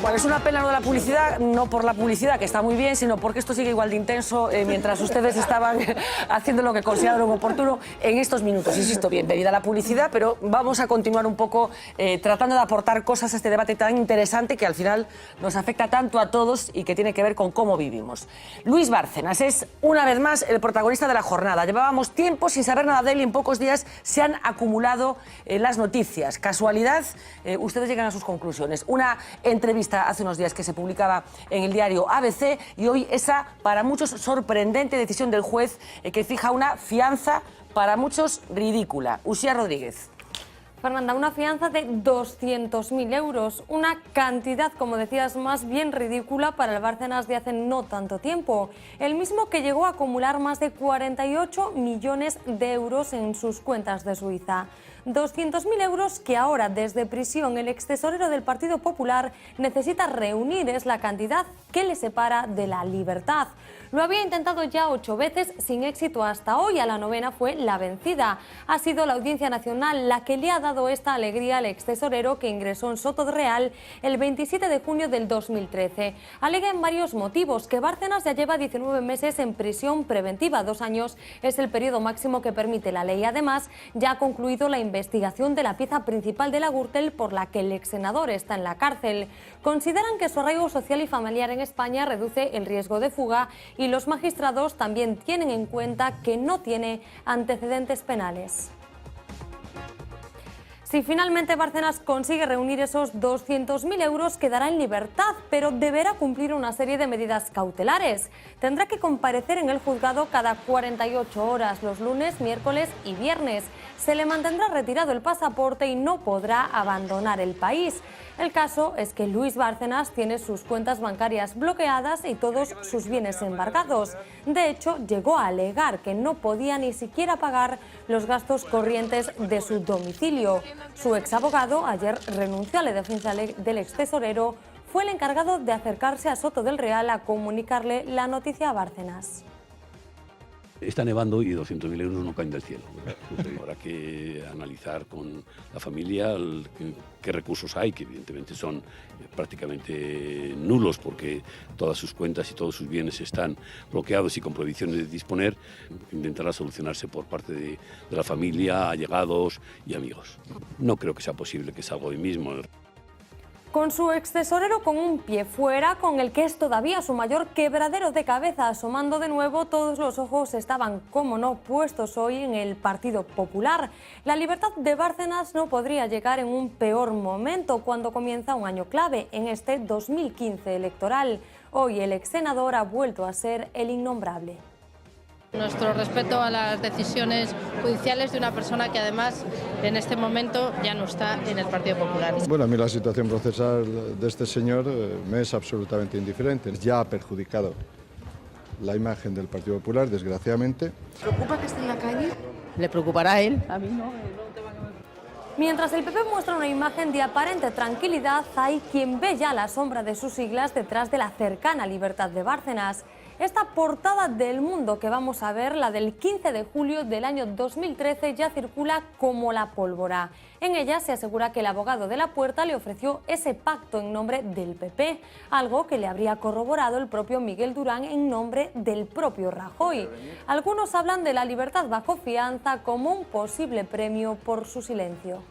Bueno, es una pena lo de la publicidad, no por la publicidad, que está muy bien, sino porque esto sigue igual de intenso mientras ustedes estaban haciendo lo que consideraron oportuno en estos minutos. Insisto, bienvenida a la publicidad, pero vamos a continuar un poco tratando de aportar cosas a este debate tan interesante que al final nos afecta tanto a todos y que tiene que ver con cómo vivimos. Luis Bárcenas es, una vez más, el protagonista de la jornada. Llevábamos tiempo sin saber nada de él y en pocos días se han acumulado las noticias. ¿Casualidad? Ustedes llegan a sus conclusiones. Una entrevista hace unos días que se publicaba en el diario ABC y hoy esa, para muchos, sorprendente decisión del juez que fija una fianza para muchos ridícula. Uxía Rodríguez. Fernanda, una fianza de 200.000 euros, una cantidad, como decías, más bien ridícula para el Bárcenas de hace no tanto tiempo. El mismo que llegó a acumular más de 48 millones de euros en sus cuentas de Suiza. 200.000 euros que ahora, desde prisión, el extesorero del Partido Popular necesita reunir. Es la cantidad que le separa de la libertad. Lo había intentado ya 8 veces sin éxito hasta hoy. A la 9ª fue la vencida. Ha sido la Audiencia Nacional la que le ha dado esta alegría al extesorero, que ingresó en Soto Real el 27 de junio del 2013. Alega en varios motivos que Bárcenas ya lleva 19 meses en prisión preventiva. 2 años es el periodo máximo que permite la ley. Además, ya ha concluido la investigación de la pieza principal de la Gürtel por la que el ex senador está en la cárcel. Consideran que su arraigo social y familiar en España reduce el riesgo de fuga y los magistrados también tienen en cuenta que no tiene antecedentes penales. Si finalmente Bárcenas consigue reunir esos 200.000 euros, quedará en libertad, pero deberá cumplir una serie de medidas cautelares. Tendrá que comparecer en el juzgado cada 48 horas, los lunes, miércoles y viernes. Se le mantendrá retirado el pasaporte y no podrá abandonar el país. El caso es que Luis Bárcenas tiene sus cuentas bancarias bloqueadas y todos sus bienes embargados. De hecho, llegó a alegar que no podía ni siquiera pagar los gastos corrientes de su domicilio. Su exabogado ayer renunció a la defensa del extesorero. Fue el encargado de acercarse a Soto del Real a comunicarle la noticia a Bárcenas. Está nevando y 200.000 euros no caen del cielo. Habrá que analizar con la familia qué recursos hay, que evidentemente son prácticamente nulos porque todas sus cuentas y todos sus bienes están bloqueados y con prohibiciones de disponer. Intentará solucionarse por parte de la familia, allegados y amigos. No creo que sea posible que salga hoy mismo. Con su extesorero con un pie fuera, con el que es todavía su mayor quebradero de cabeza asomando de nuevo, todos los ojos estaban, como no, puestos hoy en el Partido Popular. La libertad de Bárcenas no podría llegar en un peor momento cuando comienza un año clave, en este 2015 electoral. Hoy el ex senador ha vuelto a ser el innombrable. Nuestro respeto a las decisiones judiciales de una persona que además en este momento ya no está en el Partido Popular. Bueno, a mí la situación procesal de este señor me es absolutamente indiferente. Ya ha perjudicado la imagen del Partido Popular, desgraciadamente. ¿Preocupa que esté en la calle? ¿Le preocupará a él? A mí no. Mientras el PP muestra una imagen de aparente tranquilidad, hay quien ve ya la sombra de sus siglas detrás de la cercana libertad de Bárcenas. Esta portada del Mundo que vamos a ver, la del 15 de julio del año 2013, ya circula como la pólvora. En ella se asegura que el abogado de la Puerta le ofreció ese pacto en nombre del PP, algo que le habría corroborado el propio Miguel Durán en nombre del propio Rajoy. Algunos hablan de la libertad bajo fianza como un posible premio por su silencio.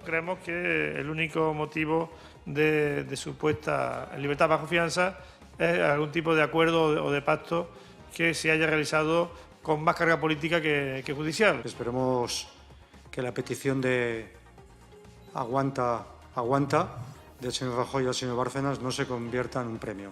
Creemos que el único motivo de supuesta libertad bajo fianza es algún tipo de acuerdo o de pacto que se haya realizado con más carga política que judicial. Esperemos que la petición de aguanta del señor Rajoy al señor Bárcenas no se convierta en un premio.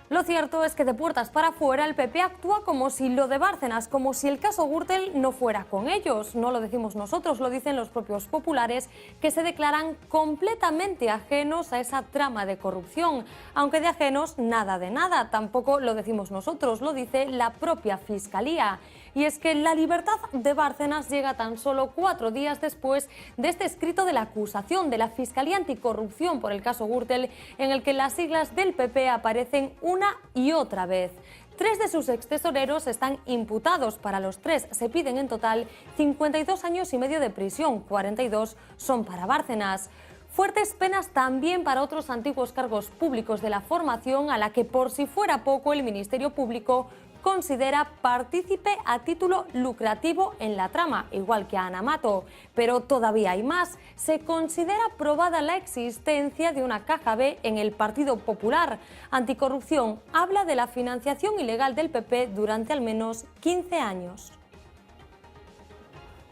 Lo cierto es que de puertas para afuera el PP actúa como si lo de Bárcenas, como si el caso Gürtel no fuera con ellos. No lo decimos nosotros, lo dicen los propios populares, que se declaran completamente ajenos a esa trama de corrupción. Aunque de ajenos, nada de nada. Tampoco lo decimos nosotros, lo dice la propia Fiscalía. Y es que la libertad de Bárcenas llega tan solo 4 días después de este escrito de la acusación de la Fiscalía Anticorrupción por el caso Gürtel, en el que las siglas del PP aparecen una y otra vez. 3 de sus extesoreros están imputados. Para los 3 se piden en total 52 años y medio de prisión, 42 son para Bárcenas. Fuertes penas también para otros antiguos cargos públicos de la formación, a la que, por si fuera poco, el Ministerio Público considera partícipe a título lucrativo en la trama, igual que a Ana Mato. Pero todavía hay más. Se considera probada la existencia de una caja B en el Partido Popular. Anticorrupción habla de la financiación ilegal del PP durante al menos 15 años.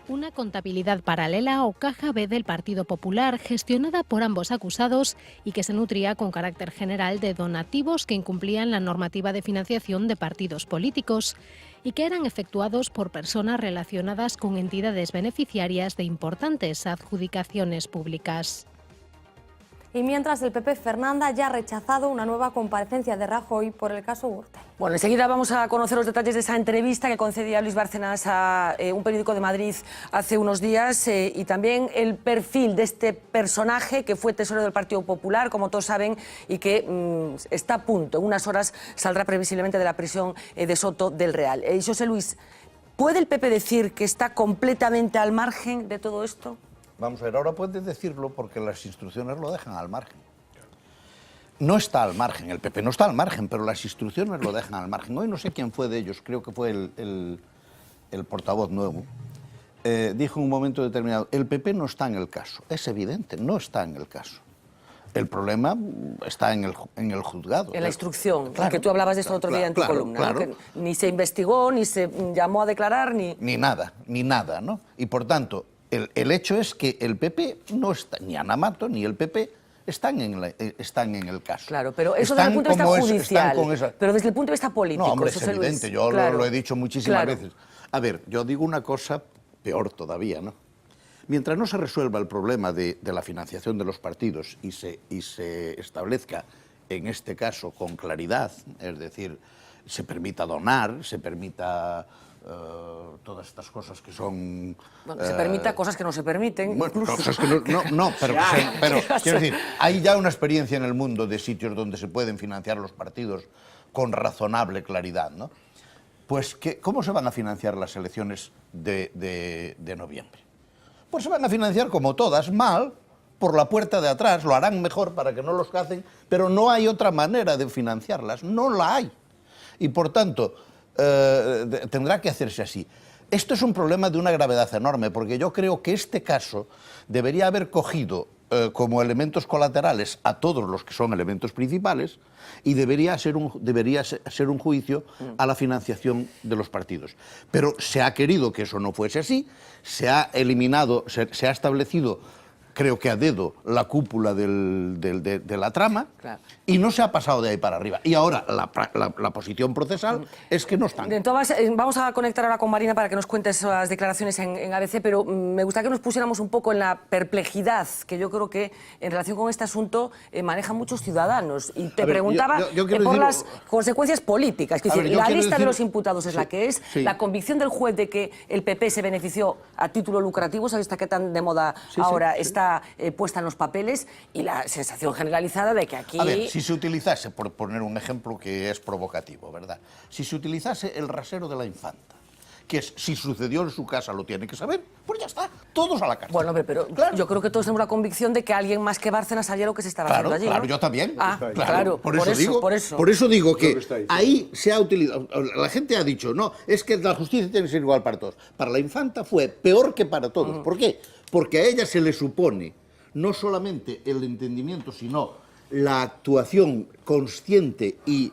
Una contabilidad paralela o caja B del Partido Popular, gestionada por ambos acusados y que se nutría con carácter general de donativos que incumplían la normativa de financiación de partidos políticos y que eran efectuados por personas relacionadas con entidades beneficiarias de importantes adjudicaciones públicas. Y mientras, el PP Fernanda ya ha rechazado una nueva comparecencia de Rajoy por el caso Gürtel. Bueno, enseguida vamos a conocer los detalles de esa entrevista que concedía Luis Bárcenas a un periódico de Madrid hace unos días y también el perfil de este personaje que fue tesorero del Partido Popular, como todos saben, y que está a punto. En unas horas saldrá previsiblemente de la prisión de Soto del Real. José Luis, ¿puede el PP decir que está completamente al margen de todo esto? Vamos a ver, ahora puedes decirlo porque las instrucciones lo dejan al margen. No está al margen, el PP no está al margen, pero las instrucciones lo dejan al margen. Hoy no sé quién fue de ellos, creo que fue el portavoz nuevo. Dijo en un momento determinado, el PP no está en el caso. Es evidente, no está en el caso. El problema está en el juzgado. En la instrucción, claro, que tú hablabas de eso el otro día en tu columna. Claro. ¿No? Que ni se investigó, ni se llamó a declarar, ni nada, ¿no? Y por tanto, el hecho es que el PP no está, ni Ana Mato ni el PP están en el caso. Claro, pero eso desde el punto de vista judicial, pero desde el punto de vista político. No, hombre, es José evidente, Luis, yo claro, lo he dicho muchísimas veces. A ver, yo digo una cosa peor todavía, ¿no? Mientras no se resuelva el problema de la financiación de los partidos y se establezca, en este caso, con claridad, es decir, se permita donar, se permita todas estas cosas que son... Bueno, se permita cosas que no se permiten, bueno, incluso. cosas que pero quiero decir, hay ya una experiencia en el mundo de sitios donde se pueden financiar los partidos con razonable claridad, ¿no? Pues, ¿cómo se van a financiar las elecciones de noviembre? Pues se van a financiar como todas, mal, por la puerta de atrás, lo harán mejor para que no los cacen, pero no hay otra manera de financiarlas, no la hay. Y por tanto, tendrá que hacerse así. Esto es un problema de una gravedad enorme, porque yo creo que este caso debería haber cogido como elementos colaterales a todos los que son elementos principales y debería ser un juicio a la financiación de los partidos. Pero se ha querido que eso no fuese así, se ha eliminado, se ha establecido, creo que a dedo, la cúpula de la trama, claro, y no se ha pasado de ahí para arriba. Y ahora la posición procesal es que no están. Vamos a conectar ahora con Marina para que nos cuentes las declaraciones en ABC, pero me gustaría que nos pusiéramos un poco en la perplejidad que yo creo que en relación con este asunto manejan muchos ciudadanos. Y te preguntaba por las consecuencias políticas. Es decir, la lista de los imputados es la que es, la convicción del juez de que el PP se benefició a título lucrativo, esa lista que tan de moda ahora está puesta en los papeles, y la sensación generalizada de que aquí... A ver, si se utilizase, por poner un ejemplo que es provocativo, ¿verdad? Si se utilizase el rasero de la infanta, que es, si sucedió en su casa lo tiene que saber, pues ya está, todos a la cárcel. Bueno, hombre, pero claro, yo creo que todos tenemos la convicción de que alguien más que Bárcenas sabía lo que se estaba haciendo allí, Claro, ¿no? yo también. Claro, por eso digo que ahí se ha utilizado, la gente ha dicho, no, es que la justicia tiene que ser igual para todos. Para la infanta fue peor que para todos. ¿Por qué? Porque a ella se le supone no solamente el entendimiento, sino la actuación consciente y...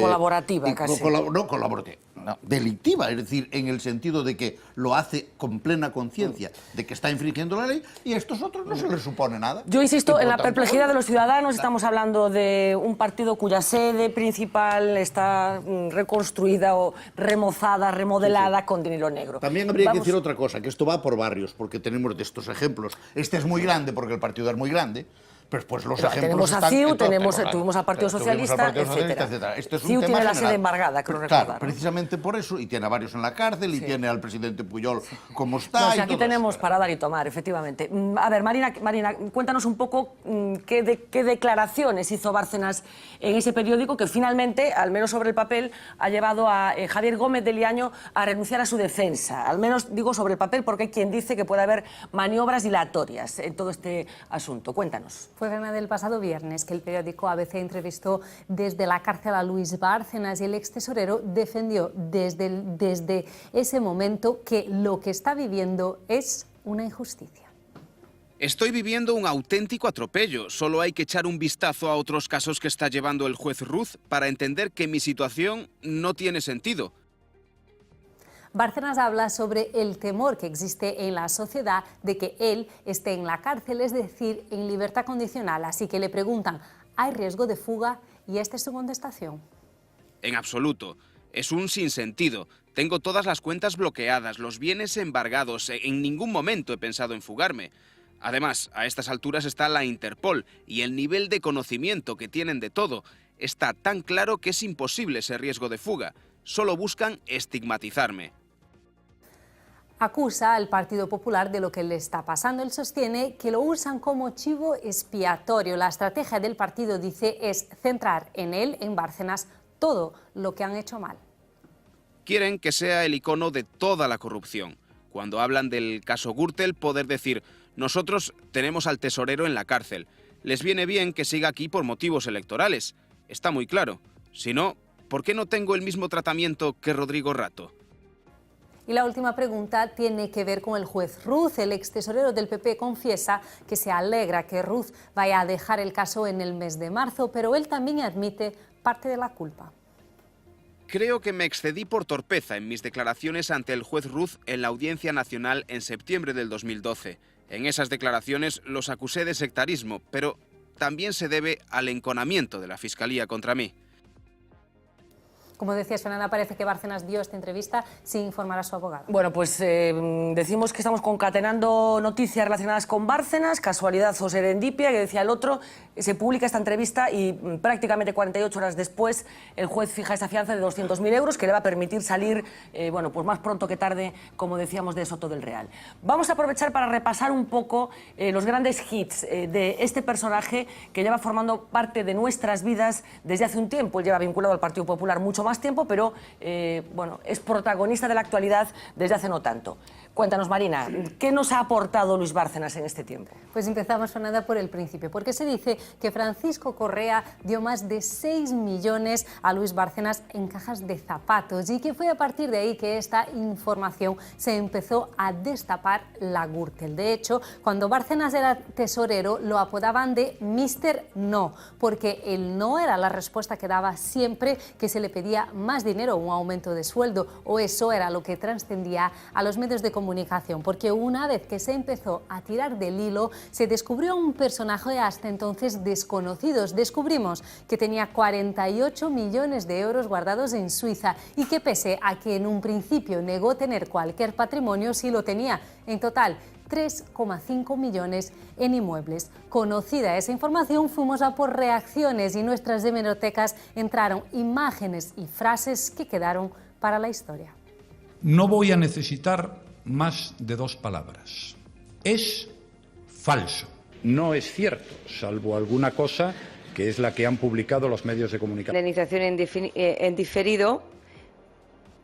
colaborativa, casi. Colaborativa. No, delictiva, es decir, en el sentido de que lo hace con plena conciencia de que está infringiendo la ley, y a estos otros no se les supone nada. Yo insisto en la perplejidad de los ciudadanos. Estamos hablando de un partido cuya sede principal está reconstruida o remozada, remodelada con dinero negro. También habría que decir otra cosa, que esto va por barrios, porque tenemos de estos ejemplos. Este es muy grande porque el partido es muy grande, Pues los Pero ejemplos tenemos a están CiU, en todo. tuvimos al Partido Socialista, etcétera. Esto es un CiU tema tiene la general. sede embargada, creo Claro, recordar, ¿no? precisamente por eso, y tiene a varios en la cárcel, y tiene al presidente Pujol como está. No, o sea, y aquí todo tenemos eso. para dar y tomar, efectivamente. A ver, Marina, cuéntanos un poco qué declaraciones hizo Bárcenas en ese periódico que finalmente, al menos sobre el papel, ha llevado a Javier Gómez de Liaño a renunciar a su defensa. Al menos digo sobre el papel porque hay quien dice que puede haber maniobras dilatorias en todo este asunto. Cuéntanos. Fue del pasado viernes que el periódico ABC entrevistó desde la cárcel a Luis Bárcenas y el extesorero defendió desde ese momento que lo que está viviendo es una injusticia. Estoy viviendo un auténtico atropello. Solo hay que echar un vistazo a otros casos que está llevando el juez Ruz para entender que mi situación no tiene sentido. Bárcenas habla sobre el temor que existe en la sociedad de que él esté en la cárcel, es decir, en libertad condicional. Así que le preguntan, ¿hay riesgo de fuga? Y esta es su contestación. En absoluto. Es un sinsentido. Tengo todas las cuentas bloqueadas, los bienes embargados. En ningún momento he pensado en fugarme. Además, a estas alturas está la Interpol y el nivel de conocimiento que tienen de todo está tan claro que es imposible ese riesgo de fuga. Solo buscan estigmatizarme. Acusa al Partido Popular de lo que le está pasando. Él sostiene que lo usan como chivo expiatorio. La estrategia del partido, dice, es centrar en él, en Bárcenas, todo lo que han hecho mal. Quieren que sea el icono de toda la corrupción. Cuando hablan del caso Gürtel, poder decir, nosotros tenemos al tesorero en la cárcel. Les viene bien que siga aquí por motivos electorales. Está muy claro. Si no, ¿por qué no tengo el mismo tratamiento que Rodrigo Rato? Y la última pregunta tiene que ver con el juez Ruz. El extesorero del PP confiesa que se alegra que Ruz vaya a dejar el caso en el mes de marzo, pero él también admite parte de la culpa. Creo que me excedí por torpeza en mis declaraciones ante el juez Ruz en la Audiencia Nacional en septiembre del 2012. En esas declaraciones los acusé de sectarismo, pero también se debe al enconamiento de la Fiscalía contra mí. Como decías, Fernanda, parece que Bárcenas dio esta entrevista sin informar a su abogado. Bueno, pues decimos que estamos concatenando noticias relacionadas con Bárcenas, casualidad o serendipia, que decía el otro. Se publica esta entrevista y prácticamente 48 horas después el juez fija esa fianza de 200.000 euros que le va a permitir salir bueno, pues más pronto que tarde, como decíamos, de Soto del Real. Vamos a aprovechar para repasar un poco los grandes hits de este personaje que lleva formando parte de nuestras vidas desde hace un tiempo. Él lleva vinculado al Partido Popular mucho más tiempo, pero bueno, es protagonista de la actualidad desde hace no tanto. Cuéntanos, Marina, ¿qué nos ha aportado Luis Bárcenas en este tiempo? Pues empezamos, Fernanda, por el principio, porque se dice que Francisco Correa dio más de 6 millones a Luis Bárcenas en cajas de zapatos y que fue a partir de ahí que esta información se empezó a destapar la Gürtel. De hecho, cuando Bárcenas era tesorero lo apodaban de Mr. No, porque el no era la respuesta que daba siempre que se le pedía más dinero o un aumento de sueldo, o eso era lo que trascendía a los medios de comunicación, porque una vez que se empezó a tirar del hilo se descubrió un personaje hasta entonces desconocido. Descubrimos que tenía 48 millones de euros guardados en Suiza y que pese a que en un principio negó tener cualquier patrimonio, sí lo tenía. En total 3,5 millones en inmuebles. Conocida esa información, fuimos a por reacciones y nuestras hemerotecas entraron imágenes y frases que quedaron para la historia. No voy a necesitar más de 2 palabras. Es falso. No es cierto, salvo alguna cosa que es la que han publicado los medios de comunicación. La iniciación en diferido,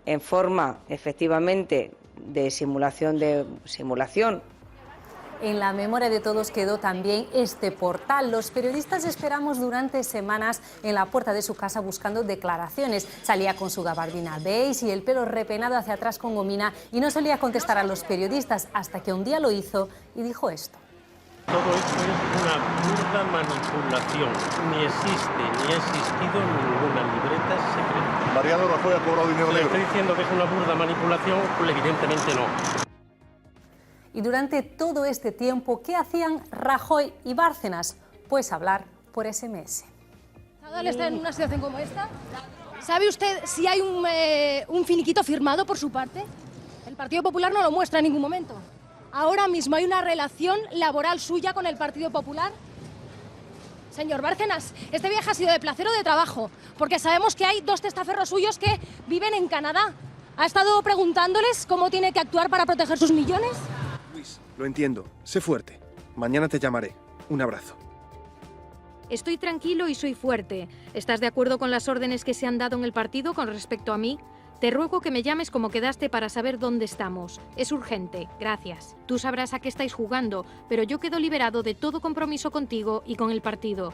en forma efectivamente de simulación. En la memoria de todos quedó también este portal. Los periodistas esperamos durante semanas en la puerta de su casa buscando declaraciones. Salía con su gabardina beige y el pelo repeinado hacia atrás con gomina y no solía contestar a los periodistas hasta que un día lo hizo y dijo esto. Todo esto es una burda manipulación. Ni existe ni ha existido ninguna libreta secreta. Mariano Rajoy ha cobrado dinero negro. Estoy diciendo que es una burda manipulación, pues evidentemente no. Y durante todo este tiempo, ¿qué hacían Rajoy y Bárcenas? Pues hablar por SMS. ¿Nadal está en una situación como esta? ¿Sabe usted si hay un finiquito firmado por su parte? El Partido Popular no lo muestra en ningún momento. Ahora mismo hay una relación laboral suya con el Partido Popular. Señor Bárcenas, ¿este viaje ha sido de placer o de trabajo? Porque sabemos que hay 2 testaferros suyos que viven en Canadá. ¿Ha estado preguntándoles cómo tiene que actuar para proteger sus millones? Luis, lo entiendo. Sé fuerte. Mañana te llamaré. Un abrazo. Estoy tranquilo y soy fuerte. ¿Estás de acuerdo con las órdenes que se han dado en el partido con respecto a mí? Te ruego que me llames como quedaste para saber dónde estamos. Es urgente. Gracias. Tú sabrás a qué estáis jugando, pero yo quedo liberado de todo compromiso contigo y con el partido.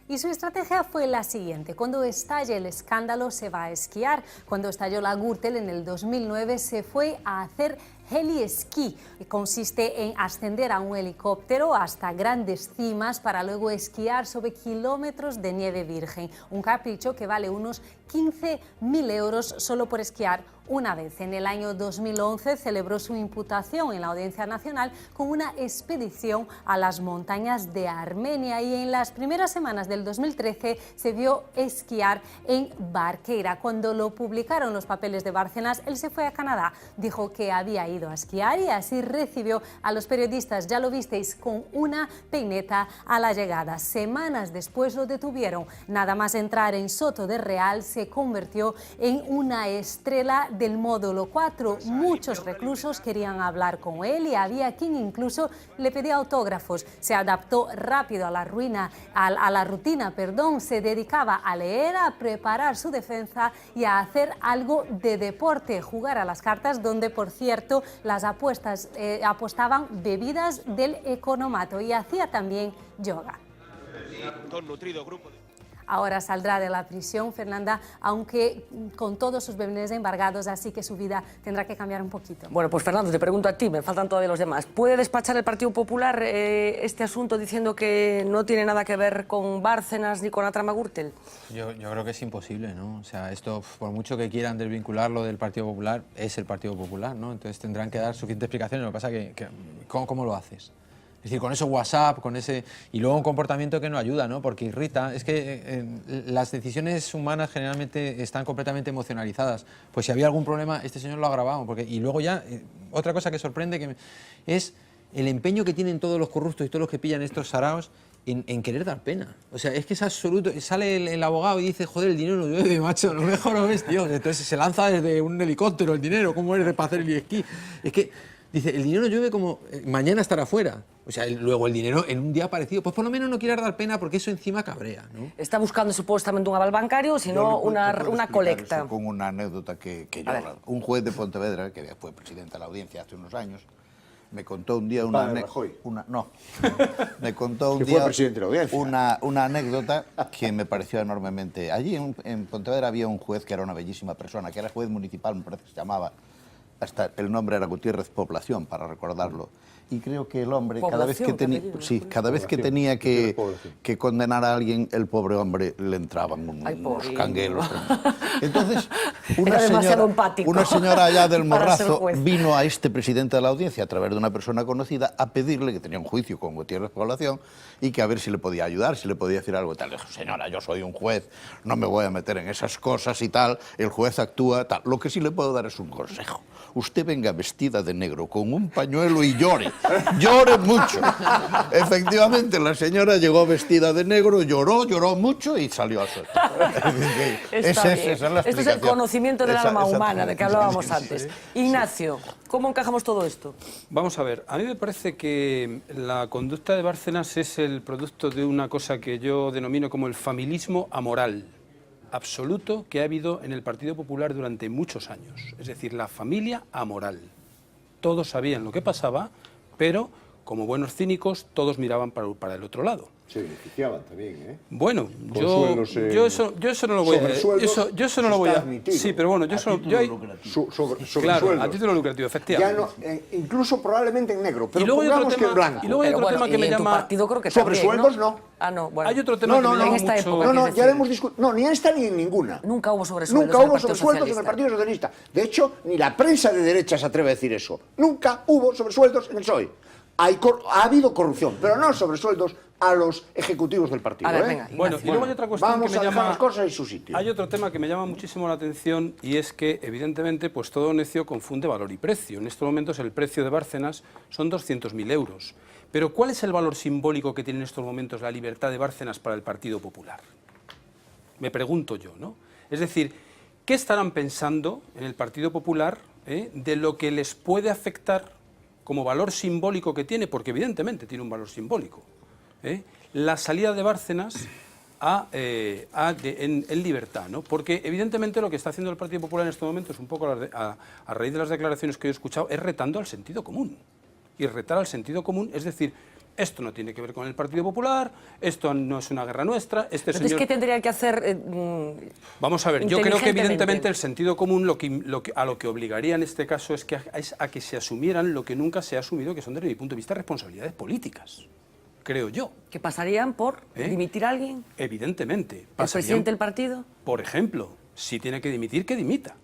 Y su estrategia fue la siguiente: cuando estalle el escándalo se va a esquiar. Cuando estalló la Gürtel en el 2009 se fue a hacer heli-esquí. Consiste en ascender a un helicóptero hasta grandes cimas para luego esquiar sobre kilómetros de nieve virgen. Un capricho que vale unos 15.000 euros solo por esquiar una vez. En el año 2011 celebró su imputación en la Audiencia Nacional con una expedición a las montañas de Armenia, y en las primeras semanas del 2013 se vio esquiar en Barqueira. Cuando lo publicaron los papeles de Bárcenas, él se fue a Canadá, dijo que había ido a esquiar y así recibió a los periodistas. Ya lo visteis, con una peineta a la llegada. Semanas después lo detuvieron. Nada más entrar en Soto de Real se convirtió en una estrella del módulo 4. Muchos reclusos querían hablar con él y había quien incluso le pedía autógrafos. Se adaptó rápido a la rutina, se dedicaba a leer, a preparar su defensa y a hacer algo de deporte, jugar a las cartas, donde por cierto las apuestas apostaban bebidas del economato, y hacía también yoga. Ahora saldrá de la prisión, Fernanda, aunque con todos sus bienes embargados, así que su vida tendrá que cambiar un poquito. Bueno, pues Fernando, te pregunto a ti, me faltan todavía los demás. ¿Puede despachar el Partido Popular este asunto diciendo que no tiene nada que ver con Bárcenas ni con la trama Gürtel? Yo creo que es imposible, ¿no? O sea, esto, por mucho que quieran desvincularlo del Partido Popular, es el Partido Popular, ¿no? Entonces tendrán que dar suficientes explicaciones. Lo que pasa es que ¿cómo lo haces? Es decir, con ese WhatsApp, con ese... Y luego un comportamiento que no ayuda, ¿no? Porque irrita. Es que las decisiones humanas generalmente están completamente emocionalizadas. Pues si había algún problema, este señor lo ha agravado. Y luego ya, otra cosa que sorprende es el empeño que tienen todos los corruptos y todos los que pillan estos saraos en querer dar pena. O sea, es que es absoluto. Sale el abogado y dice, joder, el dinero no llueve, macho, lo mejor no ves, tío. Entonces se lanza desde un helicóptero el dinero, ¿cómo eres para hacer el esquí? Es que... Dice, el dinero llueve como mañana estará fuera. O sea, luego el dinero en un día parecido. Pues por lo menos no quiere dar pena porque eso encima cabrea, ¿no? Está buscando supuestamente un aval bancario, sino una colecta. Con una anécdota que yo... Un juez de Pontevedra, que fue presidente de la audiencia hace unos años, me contó un día una anécdota que me pareció enormemente... Allí en Pontevedra había un juez que era una bellísima persona, que era juez municipal, me parece que se llamaba... Hasta el nombre era Gutiérrez Población, para recordarlo. Y creo que el hombre, cada vez que tenía que condenar a alguien, el pobre hombre le entraban unos canguelos. Entonces, una señora allá del Morrazo vino a este presidente de la audiencia a través de una persona conocida a pedirle, que tenía un juicio con Gutiérrez Población, y que a ver si le podía ayudar, si le podía decir algo. Tal. Le dijo, señora, yo soy un juez, no me voy a meter en esas cosas y tal, el juez actúa tal. Lo que sí le puedo dar es un consejo. Usted venga vestida de negro con un pañuelo y llore mucho. Efectivamente, la señora llegó vestida de negro, lloró mucho y salió a suelto. Esa es la explicación. Esto es el conocimiento del alma humana de que hablábamos antes. Ignacio, ¿cómo encajamos todo esto? Vamos a ver, a mí me parece que la conducta de Bárcenas es el producto de una cosa que yo denomino como el familismo amoral absoluto que ha habido en el Partido Popular durante muchos años. Es decir, la familia amoral. Todos sabían lo que pasaba, pero como buenos cínicos todos miraban para el otro lado. Se beneficiaban también, ¿eh? Bueno, yo eso no lo voy a... Yo eso no lo voy a... Sí, pero bueno, claro, a título lucrativo, efectivamente. Incluso probablemente en negro, pero y luego pongamos que en blanco. Y luego hay otro tema que me llama... Sobre sueldos, ¿no? Ah, no, bueno. Hay otro tema que me llama mucho... No, ya lo hemos discutido. No, ni en esta ni en ninguna. Nunca hubo sobresueldos. Nunca hubo sobresueldos en el Partido Socialista. De hecho, ni la prensa de derecha se atreve a decir eso. Nunca hubo sobresueldos en el PSOE. Ha habido corrupción, pero no sobresueldos a los ejecutivos del partido. A ver, venga, Bueno, y luego hay otra cuestión Vamos que a me dejar llama... las cosas en su sitio. Hay otro tema que me llama muchísimo la atención y es que, evidentemente, pues todo necio confunde valor y precio. En estos momentos el precio de Bárcenas son 200.000 euros. Pero ¿cuál es el valor simbólico que tiene en estos momentos la libertad de Bárcenas para el Partido Popular? Me pregunto yo, ¿no? Es decir, ¿qué estarán pensando en el Partido Popular de lo que les puede afectar como valor simbólico que tiene? Porque evidentemente tiene un valor simbólico. La salida de Bárcenas en libertad, ¿no? Porque evidentemente lo que está haciendo el Partido Popular en este momento es un poco a raíz de las declaraciones que yo he escuchado, es retando al sentido común. Y retar al sentido común es decir, esto no tiene que ver con el Partido Popular, esto no es una guerra nuestra, este Entonces, señor... ¿qué tendría que hacer? Vamos a ver, yo creo que evidentemente el sentido común a lo que obligaría en este caso es a que se asumieran lo que nunca se ha asumido, que son desde mi punto de vista responsabilidades políticas, creo yo. ¿Que pasarían por dimitir a alguien? Evidentemente. ¿El presidente del partido? Por ejemplo, si tiene que dimitir, que dimita.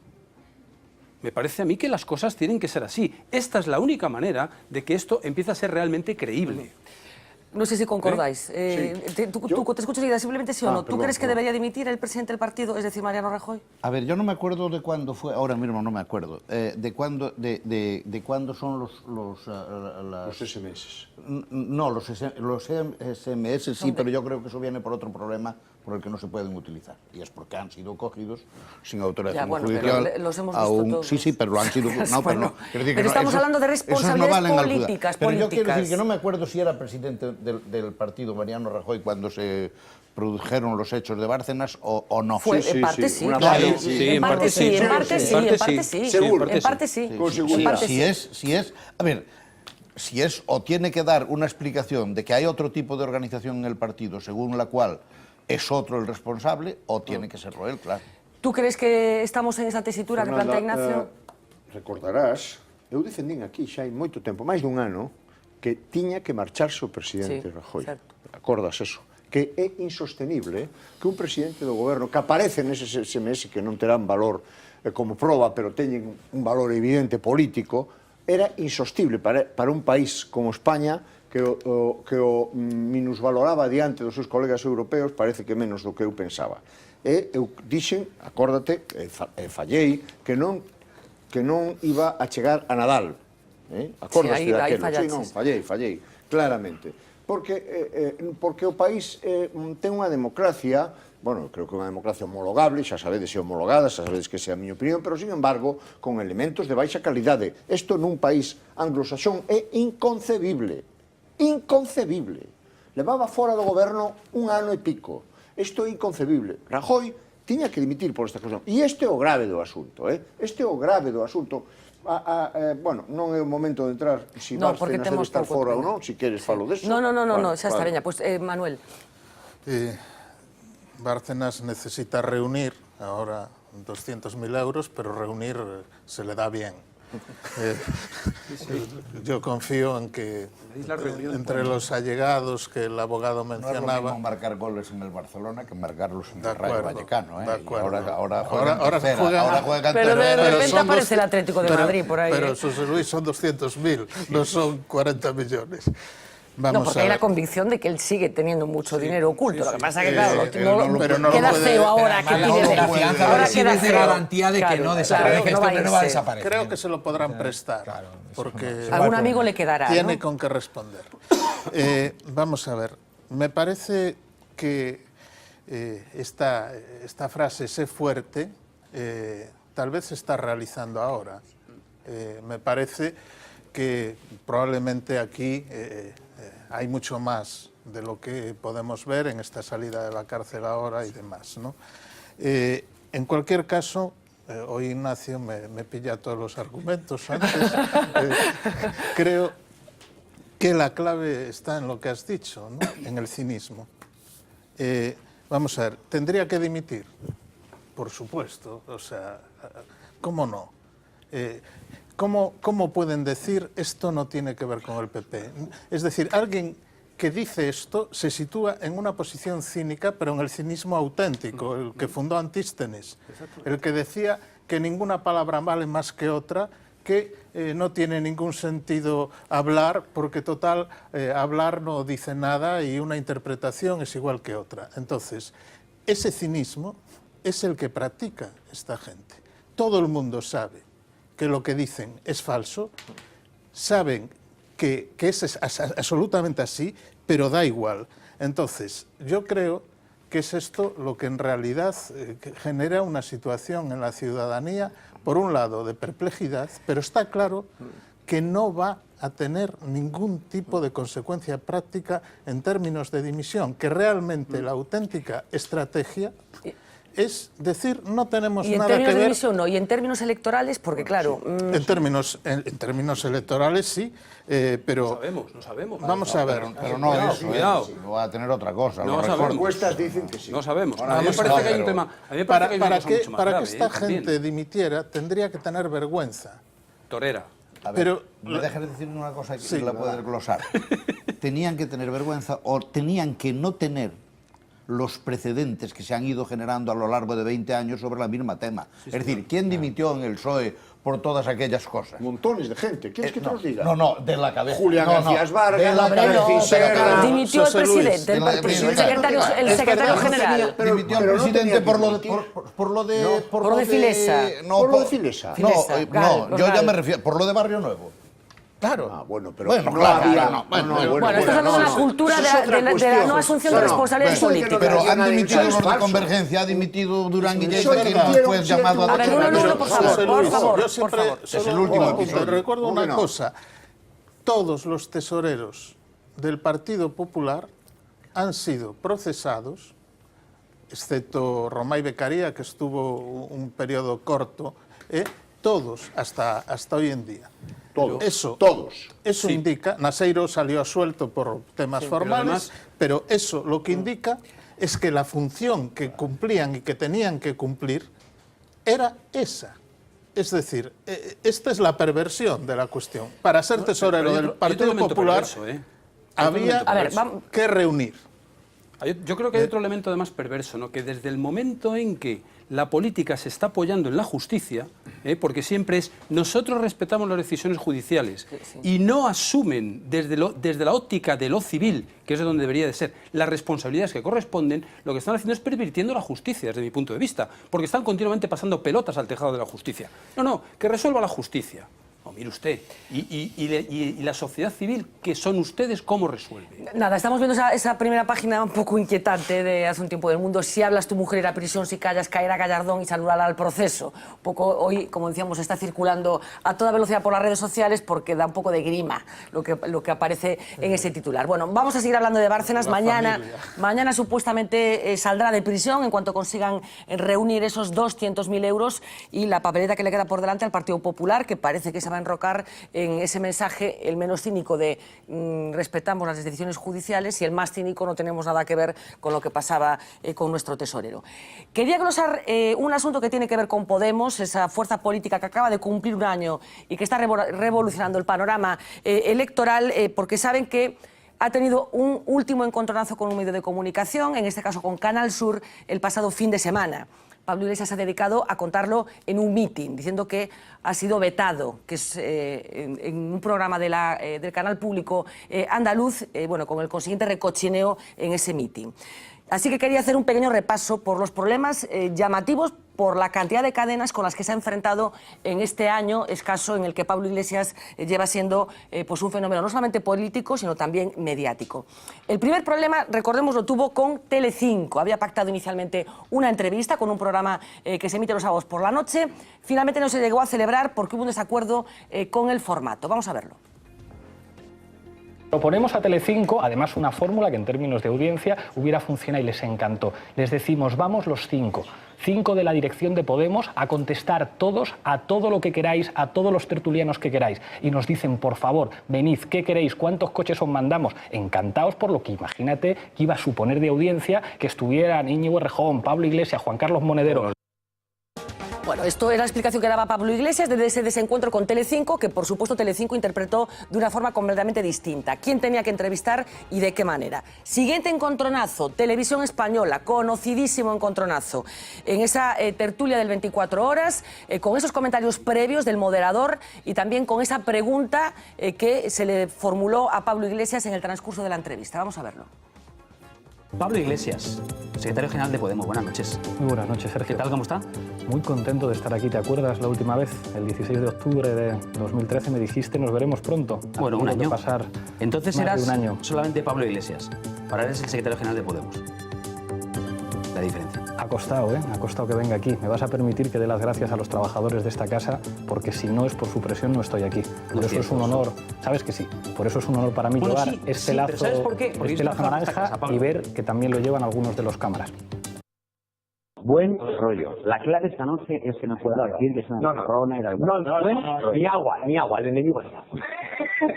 Me parece a mí que las cosas tienen que ser así. Esta es la única manera de que esto empiece a ser realmente creíble. No sé si concordáis. ¿Tú te escuchas y simplemente sí o no? ¿Tú crees que debería dimitir el presidente del partido, es decir, Mariano Rajoy? A ver, yo no me acuerdo de cuándo fue, ahora mismo no me acuerdo, de cuándo son los SMS. No, los SMS sí, pero yo creo que eso viene por otro problema por el que no se pueden utilizar. Y es porque han sido cogidos sin autorización judicial. Pero los hemos visto todos. Sí, pero lo han sido... No, bueno, pero pero estamos hablando de responsabilidades políticas. Pero yo quiero decir que no me acuerdo si era presidente del partido Mariano Rajoy cuando se produjeron los hechos de Bárcenas o no. En parte sí. En parte sí. Seguro. En parte sí. Con seguridad. A ver, si es o tiene que dar una explicación de que hay otro tipo de organización en el partido según la cual es otro el responsable, o tiene que serlo él, claro. ¿Tú crees que estamos en esa tesitura que plantea Ignacio? Recordarás, eu defendín aquí xa hai moito tempo, máis dun ano, que tiña que marcharse o presidente Rajoy. Acordas eso? Que é insostenible que un presidente do goberno que aparece nese SMS que non terán valor como proba, pero teñen un valor evidente político, era insostible para un país como España que o minusvaloraba diante dos seus colegas europeos, parece que menos do que eu pensaba. E eu dixen, acórdate, fallei, que non iba a chegar a Nadal. Acórdaste daquelo? Sí, non, fallei, claramente. Porque o país ten unha democracia, bueno, creo que é unha democracia homologable, xa sabedes se é homologada, xa sabedes que esa é a miña opinión, pero, sin embargo, con elementos de baixa calidade. Isto nun país anglosaxón é inconcebible. Inconcebible. Levaba fora do goberno un ano e pico. Isto é inconcebible. Rajoy tiña que dimitir por esta cuestión. E este é o grave do asunto. Este é o grave do asunto. Bueno, non é o momento de entrar se Bárcenas debe estar fora ou non, se queres falo deso. No, xa está, veña. Pues, Manuel. Bárcenas necesita reunir ahora 200.000 euros, pero reunir se le da bien. Yo confío en que entre los allegados que el abogado mencionaba... No es lo mismo marcar goles en el Barcelona que marcarlos en el Rayo Vallecano. De acuerdo. Ahora juegan pero de repente aparece el Atlético de Madrid por ahí. Pero, José Luis, son 200.000, no son 40 millones. No, porque hay la convicción de que él sigue teniendo mucho dinero oculto. Lo que pasa es que, claro, queda feo ahora que pide... Ahora queda feo. Garantía de que no desaparezca, que esto no va a desaparecer. Creo que se lo podrán prestar, porque... Algún amigo le quedará, tiene con qué responder. Vamos a ver, me parece que esta frase, sé fuerte, tal vez se está realizando ahora. Me parece que probablemente aquí hay mucho más de lo que podemos ver en esta salida de la cárcel ahora y demás, ¿no? En cualquier caso, hoy Ignacio me pilla todos los argumentos antes. Creo que la clave está en lo que has dicho, ¿no? En el cinismo. Vamos a ver, ¿tendría que dimitir? Por supuesto, o sea, ¿cómo no? ¿Cómo pueden decir esto no tiene que ver con el PP? Es decir, alguien que dice esto se sitúa en una posición cínica, pero en el cinismo auténtico, el que fundó Antístenes, el que decía que ninguna palabra vale más que otra, que no tiene ningún sentido hablar, porque total, hablar no dice nada y una interpretación es igual que otra. Entonces, ese cinismo es el que practica esta gente. Todo el mundo sabe que lo que dicen es falso, saben que es absolutamente así, pero da igual. Entonces, yo creo que es esto lo que en realidad genera una situación en la ciudadanía, por un lado, de perplejidad, pero está claro que no va a tener ningún tipo de consecuencia práctica en términos de dimisión, que realmente la auténtica estrategia es decir, no tenemos nada que ver... ¿Y en términos de dimisión no? ¿Y en términos electorales? Porque claro... En términos electorales sí, pero... No sabemos. Vamos a ver. Pero no eso, cuidado. No va a tener otra cosa. No Los sabemos. encuestas dicen que sí. No sabemos. Ahora, a mí me parece que hay un tema... Para que esta gente dimitiera, tendría que tener vergüenza. Torera. A ver, pero me dejas decir una cosa que sí, la puedes glosar. Tenían que tener vergüenza o tenían que no tener los precedentes que se han ido generando a lo largo de 20 años sobre la misma tema. Sí, es decir, ¿quién dimitió en el PSOE por todas aquellas cosas? Montones de gente. ¿Quieres que te los diga? No, de la cabeza. Julián García Vargas, de la cabeza. Dimitió el presidente, el secretario general. Dimitió el presidente por lo de Filesa. ¿Por lo de Filesa? No, yo ya me refiero, por lo de Barrio Nuevo. Claro. Bueno, pero bueno, no había... Bueno, esto es una cultura de la no asunción de responsabilidades políticas. Pero han dimitido los de Convergencia, ha dimitido Durán y Lleida, que no fue llamado a... A ver, uno, por favor. Yo siempre, es el último episodio. Recuerdo una cosa. Todos los tesoreros del Partido Popular han sido procesados, excepto Romay Beccaria, que estuvo un periodo corto, todos hasta hoy en día. Eso indica, Naseiro salió suelto por temas formales, pero eso lo que indica es que la función que cumplían y que tenían que cumplir era esa. Es decir, esta es la perversión de la cuestión. Para ser tesorero del Partido Popular había que reunir. Yo creo que hay otro elemento además perverso, ¿no? Que desde el momento en que la política se está apoyando en la justicia, porque siempre es nosotros respetamos las decisiones judiciales y no asumen desde la óptica de lo civil, que es de donde debería de ser, las responsabilidades que corresponden, lo que están haciendo es pervirtiendo la justicia desde mi punto de vista, porque están continuamente pasando pelotas al tejado de la justicia. No, que resuelva la justicia. Oh, mire usted, y la sociedad civil, que son ustedes, ¿cómo resuelve? Nada, estamos viendo esa primera página un poco inquietante de Hace un tiempo del mundo. Si hablas, tu mujer irá a prisión, si callas, caerá Gallardón y saludará al proceso. Un poco hoy, como decíamos, está circulando a toda velocidad por las redes sociales porque da un poco de grima lo que aparece en ese titular. Bueno, vamos a seguir hablando de Bárcenas. Mañana supuestamente saldrá de prisión en cuanto consigan reunir esos 200.000 euros y la papeleta que le queda por delante al Partido Popular, que parece que se va a enrocar en ese mensaje, el menos cínico de respetamos las decisiones judiciales, y el más cínico no tenemos nada que ver con lo que pasaba con nuestro tesorero. Quería glosar un asunto que tiene que ver con Podemos, esa fuerza política que acaba de cumplir un año y que está revolucionando el panorama electoral, porque saben que ha tenido un último encontronazo con un medio de comunicación, en este caso con Canal Sur, el pasado fin de semana. Pablo Iglesias se ha dedicado a contarlo en un mitin, diciendo que ha sido vetado, que es en un programa del canal público andaluz, con el consiguiente recochineo en ese mitin. Así que quería hacer un pequeño repaso por los problemas llamativos, por la cantidad de cadenas con las que se ha enfrentado en este año escaso en el que Pablo Iglesias lleva siendo un fenómeno no solamente político, sino también mediático. El primer problema, recordemos, lo tuvo con Telecinco. Había pactado inicialmente una entrevista con un programa que se emite los sábados por la noche. Finalmente no se llegó a celebrar porque hubo un desacuerdo con el formato. Vamos a verlo. Proponemos a Telecinco, además, una fórmula que en términos de audiencia hubiera funcionado y les encantó. Les decimos, vamos los cinco de la dirección de Podemos, a contestar todos a todo lo que queráis, a todos los tertulianos que queráis. Y nos dicen, por favor, venid, ¿qué queréis? ¿Cuántos coches os mandamos? Encantados, por lo que imagínate que iba a suponer de audiencia que estuvieran Íñigo Errejón, Pablo Iglesias, Juan Carlos Monedero. Bueno, esto es la explicación que daba Pablo Iglesias desde ese desencuentro con Telecinco, que por supuesto Telecinco interpretó de una forma completamente distinta. ¿Quién tenía que entrevistar y de qué manera? Siguiente encontronazo, Televisión Española, conocidísimo encontronazo. En esa tertulia del 24 horas, con esos comentarios previos del moderador y también con esa pregunta que se le formuló a Pablo Iglesias en el transcurso de la entrevista. Vamos a verlo. Pablo Iglesias, secretario general de Podemos. Buenas noches. Muy buenas noches, Sergio. ¿Qué tal, cómo está? Muy contento de estar aquí. ¿Te acuerdas la última vez? El 16 de octubre de 2013 me dijiste nos veremos pronto. Bueno, un año. Pasar Entonces más eras de un año. solamente Pablo Iglesias. Ahora eres el secretario general de Podemos. La diferencia. Ha costado, ¿eh? Ha costado que venga aquí. Me vas a permitir que dé las gracias a los trabajadores de esta casa, porque si no es por su presión no estoy aquí. Por eso es un honor, ¿sabes que sí? Por eso es un honor para mí llevar este lazo, ¿sabes por qué? Porque este lazo naranja y ver que también lo llevan algunos de los cámaras. Buen rollo. La clave esta noche es que no puedo decir que es una corona y la... No, ni agua, el enemigo es agua.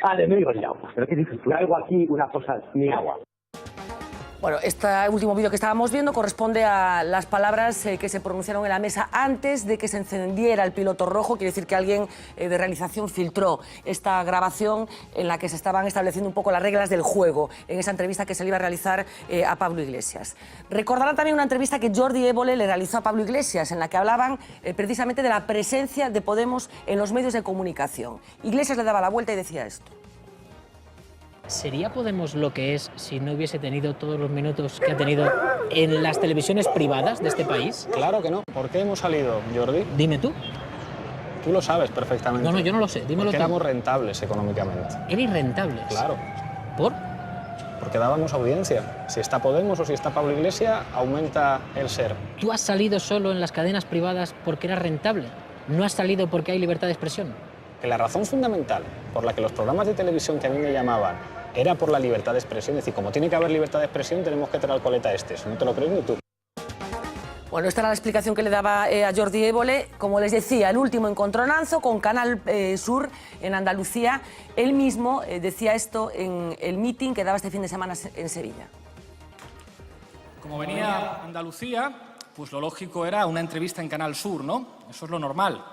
Al enemigo es agua. Pero ¿qué dices? Traigo aquí una cosa, ni agua. Bueno, este último vídeo que estábamos viendo corresponde a las palabras que se pronunciaron en la mesa antes de que se encendiera el piloto rojo. Quiere decir que alguien de realización filtró esta grabación en la que se estaban estableciendo un poco las reglas del juego en esa entrevista que se le iba a realizar a Pablo Iglesias. Recordarán también una entrevista que Jordi Évole le realizó a Pablo Iglesias en la que hablaban precisamente de la presencia de Podemos en los medios de comunicación. Iglesias le daba la vuelta y decía esto. ¿Sería Podemos lo que es si no hubiese tenido todos los minutos que ha tenido en las televisiones privadas de este país? Claro que no. ¿Por qué hemos salido, Jordi? Dime tú. Tú lo sabes perfectamente. No, yo no lo sé. Dímelo tú. Porque éramos rentables económicamente. ¿Eres rentables? Claro. ¿Por? Porque dábamos audiencia. Si está Podemos o si está Pablo Iglesias, aumenta el ser. ¿Tú has salido solo en las cadenas privadas porque eras rentable? ¿No has salido porque hay libertad de expresión? Que la razón fundamental por la que los programas de televisión que a mí me llamaban era por la libertad de expresión. Es decir, como tiene que haber libertad de expresión, tenemos que traer al coleta este. Eso no te lo crees ni tú. Bueno, esta era la explicación que le daba a Jordi Évole. Como les decía, el último encontronazo con Canal Sur en Andalucía. Él mismo decía esto en el meeting que daba este fin de semana en Sevilla. Como venía a Andalucía, pues lo lógico era una entrevista en Canal Sur, ¿no? Eso es lo normal.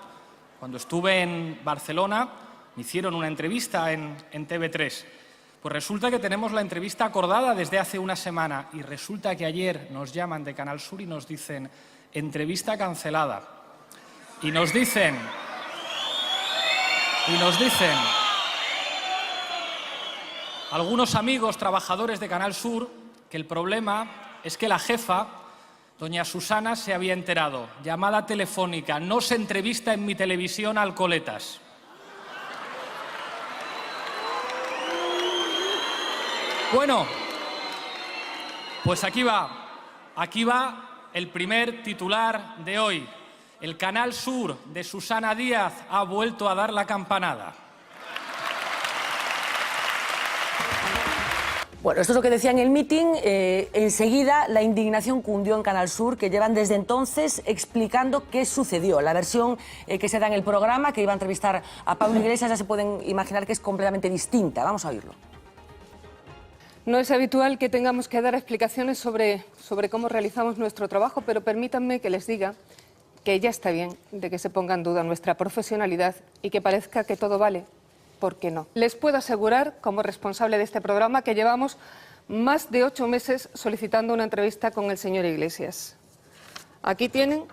Cuando estuve en Barcelona, me hicieron una entrevista en TV3. Pues resulta que tenemos la entrevista acordada desde hace una semana y resulta que ayer nos llaman de Canal Sur y nos dicen entrevista cancelada. Y nos dicen algunos amigos trabajadores de Canal Sur que el problema es que la jefa, doña Susana, se había enterado. Llamada telefónica, no se entrevista en mi televisión al coletas. Bueno, pues aquí va el primer titular de hoy. El Canal Sur de Susana Díaz ha vuelto a dar la campanada. Bueno, esto es lo que decía en el meeting. Enseguida la indignación cundió en Canal Sur, que llevan desde entonces explicando qué sucedió. La versión que se da en el programa, que iba a entrevistar a Pablo Iglesias, ya se pueden imaginar que es completamente distinta. Vamos a oírlo. No es habitual que tengamos que dar explicaciones sobre cómo realizamos nuestro trabajo, pero permítanme que les diga que ya está bien de que se ponga en duda nuestra profesionalidad y que parezca que todo vale, porque no. Les puedo asegurar, como responsable de este programa, que llevamos más de 8 meses solicitando una entrevista con el señor Iglesias. Aquí tienen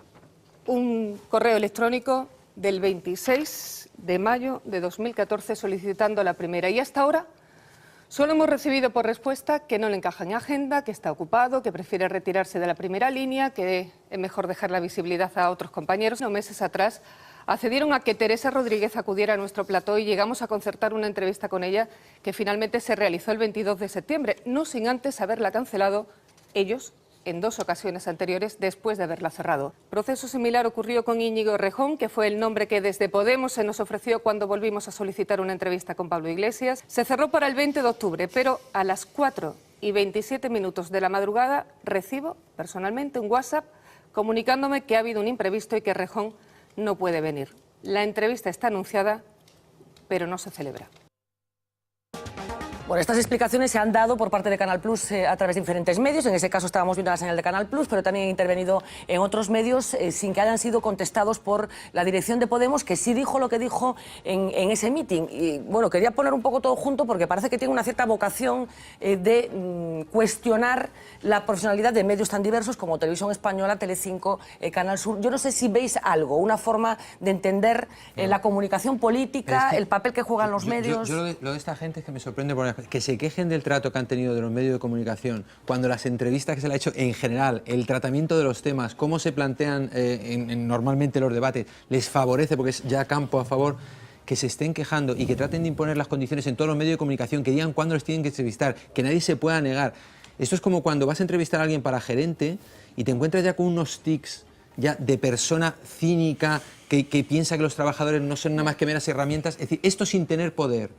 un correo electrónico del 26 de mayo de 2014 solicitando la primera y hasta ahora solo hemos recibido por respuesta que no le encaja en agenda, que está ocupado, que prefiere retirarse de la primera línea, que es mejor dejar la visibilidad a otros compañeros. Unos meses atrás accedieron a que Teresa Rodríguez acudiera a nuestro plató y llegamos a concertar una entrevista con ella que finalmente se realizó el 22 de septiembre, no sin antes haberla cancelado ellos en 2 ocasiones anteriores después de haberla cerrado. Proceso similar ocurrió con Íñigo Errejón, que fue el nombre que desde Podemos se nos ofreció cuando volvimos a solicitar una entrevista con Pablo Iglesias. Se cerró para el 20 de octubre, pero a las 4:27 de la madrugada recibo personalmente un WhatsApp comunicándome que ha habido un imprevisto y que Errejón no puede venir. La entrevista está anunciada, pero no se celebra. Bueno, estas explicaciones se han dado por parte de Canal Plus a través de diferentes medios. En ese caso estábamos viendo la señal de Canal Plus, pero también he intervenido en otros medios sin que hayan sido contestados por la dirección de Podemos, que sí dijo lo que dijo en ese mitin. Y bueno, quería poner un poco todo junto porque parece que tiene una cierta vocación de cuestionar la profesionalidad de medios tan diversos como Televisión Española, Telecinco, Canal Sur. Yo no sé si veis algo, una forma de entender la comunicación política, el papel que juegan los medios. Yo lo de esta gente es que me sorprende por que se quejen del trato que han tenido de los medios de comunicación, cuando las entrevistas que se le ha hecho en general, el tratamiento de los temas, cómo se plantean normalmente los debates, les favorece porque es ya campo a favor. Que se estén quejando y que traten de imponer las condiciones en todos los medios de comunicación, que digan cuándo les tienen que entrevistar, que nadie se pueda negar. Esto es como cuando vas a entrevistar a alguien para gerente y te encuentras ya con unos tics ya de persona cínica que piensa que los trabajadores no son nada más que meras herramientas. Es decir, esto sin tener poder.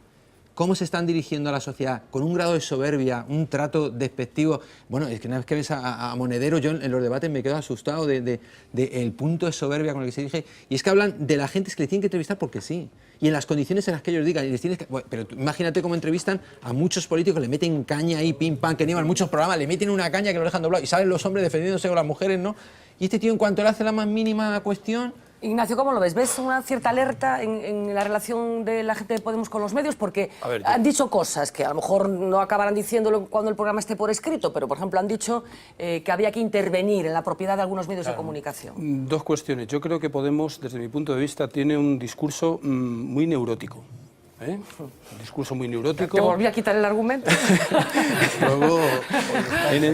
¿Cómo se están dirigiendo a la sociedad? Con un grado de soberbia, un trato despectivo. Bueno, es que una vez que ves a Monedero, yo en los debates me quedo asustado del punto de soberbia con el que se dirige. Y es que hablan de la gente que le tienen que entrevistar porque sí. Y en las condiciones en las que ellos digan. Y les tienes que, bueno, pero imagínate cómo entrevistan a muchos políticos, le meten caña ahí, pim, pam, que llevan muchos programas, le meten una caña que lo dejan doblado. Y salen los hombres defendiéndose con las mujeres, ¿no? Y este tío, en cuanto le hace la más mínima cuestión... Ignacio, ¿cómo lo ves? ¿Ves una cierta alerta en la relación de la gente de Podemos con los medios? Porque han dicho cosas que a lo mejor no acabarán diciéndolo cuando el programa esté por escrito, pero, por ejemplo, han dicho que había que intervenir en la propiedad de algunos medios de comunicación. Dos cuestiones. Yo creo que Podemos, desde mi punto de vista, tiene un discurso muy neurótico. Un discurso muy neurótico. ¿Te volví a quitar el argumento? Luego... Y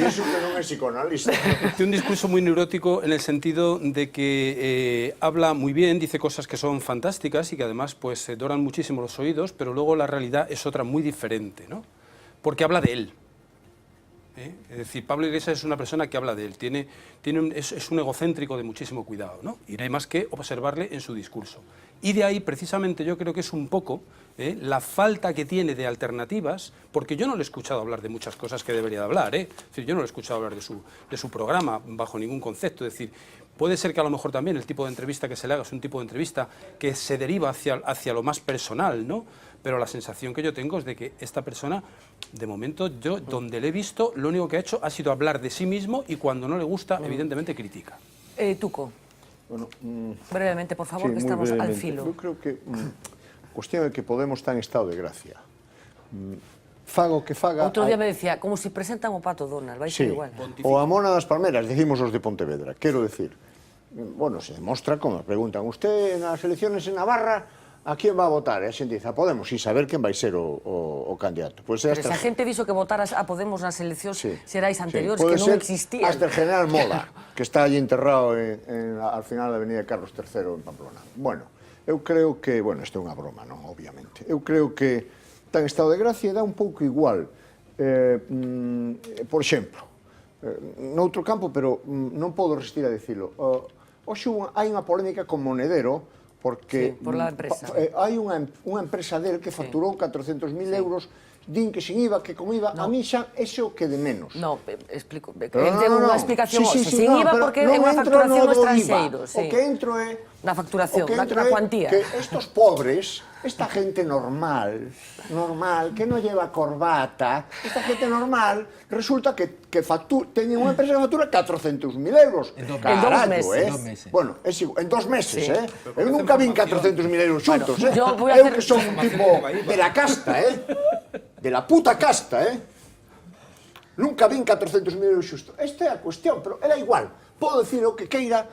eso que no es psicoanalista. Tiene un discurso muy neurótico en el sentido de que habla muy bien, dice cosas que son fantásticas y que además pues doran muchísimo los oídos, pero luego la realidad es otra muy diferente, ¿no? Porque habla de él. Es decir, Pablo Iglesias es una persona que habla de él, es un egocéntrico de muchísimo cuidado, ¿no? Y no hay más que observarle en su discurso. Y de ahí, precisamente, yo creo que es un poco la falta que tiene de alternativas, porque yo no le he escuchado hablar de muchas cosas que debería de hablar, Es decir, yo no le he escuchado hablar de su programa bajo ningún concepto, es decir, puede ser que a lo mejor también el tipo de entrevista que se le haga es un tipo de entrevista que se deriva hacia lo más personal, ¿no? Pero la sensación que yo tengo es de que esta persona, de momento, yo donde le he visto, lo único que ha hecho ha sido hablar de sí mismo y cuando no le gusta, evidentemente, critica. Tuco, bueno, brevemente, por favor, sí, que estamos brevemente. al filo. Yo creo que cuestión de que Podemos está en estado de gracia. Faga o que faga... Outro día me decía, como si presentan o Pato Donald, vai ser igual. O a Mona das Palmeras, decimos os de Pontevedra. Quero decir, bueno, se demostra, como preguntan, usted nas elecciones en Navarra, a quién va a votar? E a xente dice, a Podemos, sin saber quen vai ser o candidato. Pues pero esa gente dixo que votaras a Podemos nas eleccións xerais anteriores, sí, que non existían. Hasta el general Mola, que está allí enterrado al final da avenida Carlos III en Pamplona. Bueno, eu creo que, bueno, isto é unha broma, non, obviamente. Eu creo que está en estado de gracia e dá un pouco igual. Por exemplo, noutro campo, pero non podo resistir a dicilo. Hoxe hai unha polémica con Monedero, porque por la empresa. Hai unha empresa del que facturou 400.000 euros, din que sin IVA, que con IVA, a mí xa ese o que de menos. No, explico. Tengo unha explicación hoxe. Sin IVA porque é unha facturación estranxeiro. O que entro é... Na facturación, na cuantía. Que estos pobres, esta gente normal, que non lleva corbata, esta gente normal, resulta que teñen unha empresa que factura 400.000 euros. En 2 meses. Bueno, en 2 meses, Eu nunca vin 400.000 euros xuntos, Eu que son un tipo de la casta, de la puta casta, Nunca vin 400.000 euros xuntos. Esta é a cuestión, pero era igual. Podo dicir o que queira,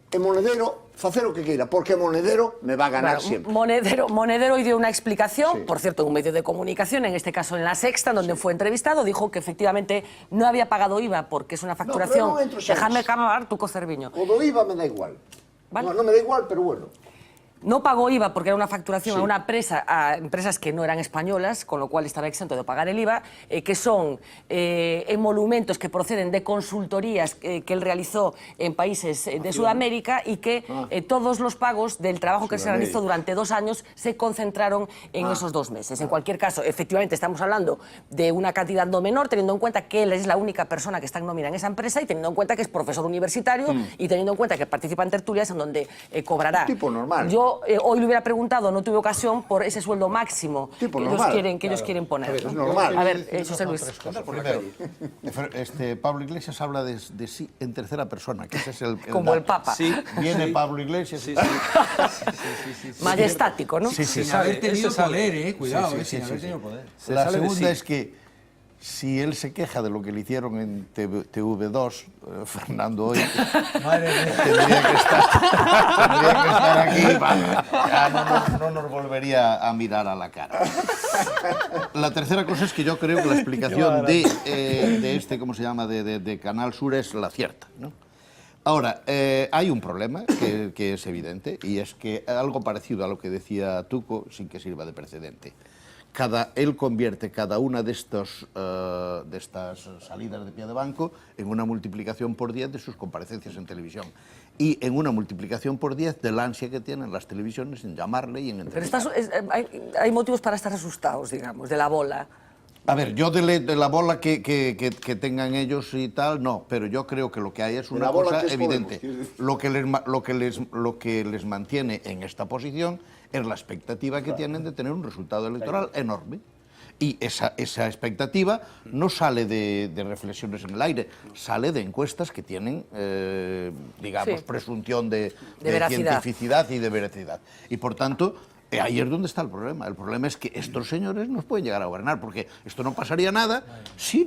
e Monedero facer o que queira, porque Monedero me va a ganar siempre. Monedero dio una explicación, por cierto, en un medio de comunicación, en este caso en La Sexta, donde fue entrevistado, dijo que efectivamente no había pagado IVA porque es una facturación... Déjame acabar, Tuco Cerviño. O do IVA me da igual. No me da igual, pero bueno. No pagó IVA porque era una facturación a una empresa, a empresas que no eran españolas, con lo cual estaba exento de pagar el IVA, que son emolumentos que proceden de consultorías que él realizó en países de Sudamérica y que todos los pagos del trabajo que se realizó durante 2 años se concentraron en esos 2 meses. En cualquier caso, efectivamente estamos hablando de una cantidad no menor, teniendo en cuenta que él es la única persona que está en nómina en esa empresa y teniendo en cuenta que es profesor universitario y teniendo en cuenta que participa en tertulias en donde cobrará. Un tipo normal. Yo yo hoy le hubiera preguntado, no tuve ocasión, por ese sueldo máximo que ellos quieren poner. Es normal. A ver, José Luis. Primero, Pablo Iglesias habla de sí en tercera persona, que ese es el como el Papa. Sí, viene Pablo Iglesias. Sí. Majestático, ¿no? Sí, Sin haber tenido poder, cuidado, sin haber tenido poder. La segunda es que si él se queja de lo que le hicieron en TV2, Fernando hoy tendría que estar aquí, ya no nos volvería a mirar a la cara. La tercera cosa es que yo creo que la explicación de este, ¿cómo se llama?, de Canal Sur es la cierta, ¿no? Ahora, hay un problema que es evidente, y es que algo parecido a lo que decía Tuco, sin que sirva de precedente. Él convierte cada una de estas salidas de pie de banco en una multiplicación por 10 de sus comparecencias en televisión y en una multiplicación por 10 del ansia que tienen las televisiones en llamarle y en entrevistarle. Pero hay motivos para estar asustados, digamos, de la bola. A ver, yo de la bola que tengan ellos y tal, no, pero yo creo que lo que hay es una cosa evidente. Lo que les mantiene en esta posición es la expectativa que tienen de tener un resultado electoral enorme. Y esa expectativa no sale de reflexiones en el aire, sale de encuestas que tienen, digamos, presunción de cientificidad y de veracidad. Y por tanto, ahí es donde está el problema. El problema es que estos señores no pueden llegar a gobernar, porque esto no pasaría nada si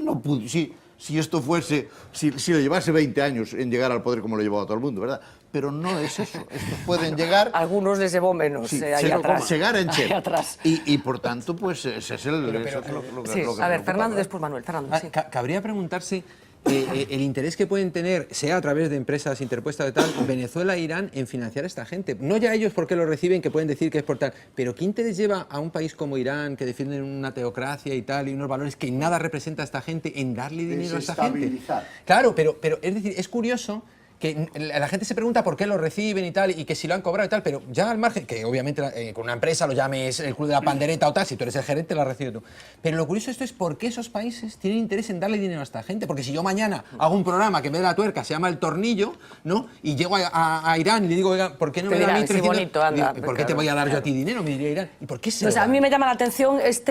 esto fuese, si le llevase 20 años en llegar al poder como lo llevaba todo el mundo, ¿verdad? Pero no es eso. Estos pueden llegar... Algunos les llevó menos, ahí atrás. Llegar en Che. Atrás. Y por tanto, pues ese es lo que... A ver, Fernando, después Manuel. Fernando, sí. Cabría preguntarse el interés que pueden tener, sea a través de empresas interpuestas de tal, Venezuela e Irán, en financiar a esta gente. No ya ellos porque lo reciben, que pueden decir que es por tal, pero ¿qué interés lleva a un país como Irán, que defienden una teocracia y tal, y unos valores que nada representa a esta gente, en darle dinero a esta gente? Claro, pero es decir, es curioso que la gente se pregunta por qué lo reciben y tal, y que si lo han cobrado y tal, pero ya al margen, que obviamente con una empresa lo llames el Club de la Pandereta o tal, si tú eres el gerente la recibes tú. Pero lo curioso de esto es por qué esos países tienen interés en darle dinero a esta gente, porque si yo mañana hago un programa que en vez de la tuerca se llama El Tornillo, ¿no? Y llego a Irán y le digo, oiga, ¿por qué no me da a mí 300? Bonito, anda, ¿Por qué te voy a dar yo a ti dinero? Me diría Irán. ¿Y por qué se pues a mí me llama la atención este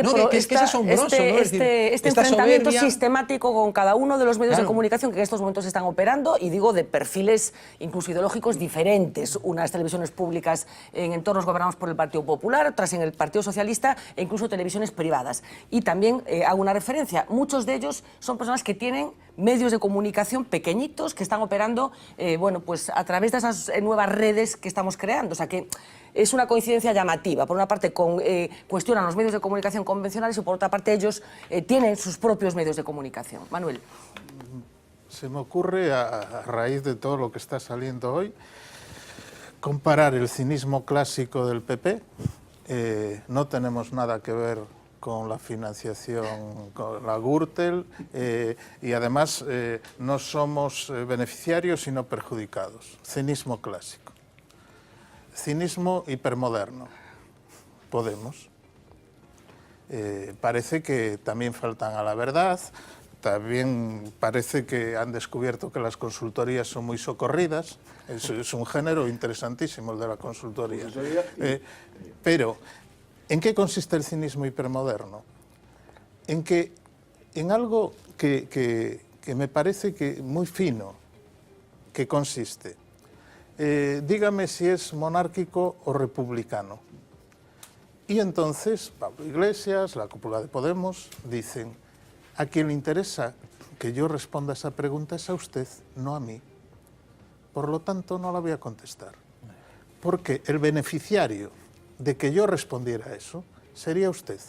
enfrentamiento sistemático con cada uno de los medios de comunicación que en estos momentos están operando, y digo de perfiles incluso ideológicos diferentes, unas televisiones públicas en entornos gobernados por el Partido Popular, otras en el Partido Socialista e incluso televisiones privadas. Y también hago una referencia, muchos de ellos son personas que tienen medios de comunicación pequeñitos que están operando bueno, pues a través de esas nuevas redes que estamos creando. O sea que es una coincidencia llamativa. Por una parte cuestionan los medios de comunicación convencionales y por otra parte ellos tienen sus propios medios de comunicación. Manuel. Se me ocurre, a raíz de todo lo que está saliendo hoy, comparar el cinismo clásico del PP. No tenemos nada que ver con la financiación, con la Gürtel, y además no somos beneficiarios sino perjudicados. Cinismo clásico. Cinismo hipermoderno. Podemos. Parece que también faltan a la verdad. También parece que han descubierto que las consultorías son muy socorridas. Es un género interesantísimo el de la consultoría. Pero, ¿en qué consiste el cinismo hipermoderno? En algo que me parece que muy fino, que consiste. Dígame si es monárquico o republicano. Y entonces Pablo Iglesias, la cúpula de Podemos, dicen: a quien le interesa que yo responda a esa pregunta es a usted, no a mí. Por lo tanto, no la voy a contestar. Porque el beneficiario de que yo respondiera a eso sería usted,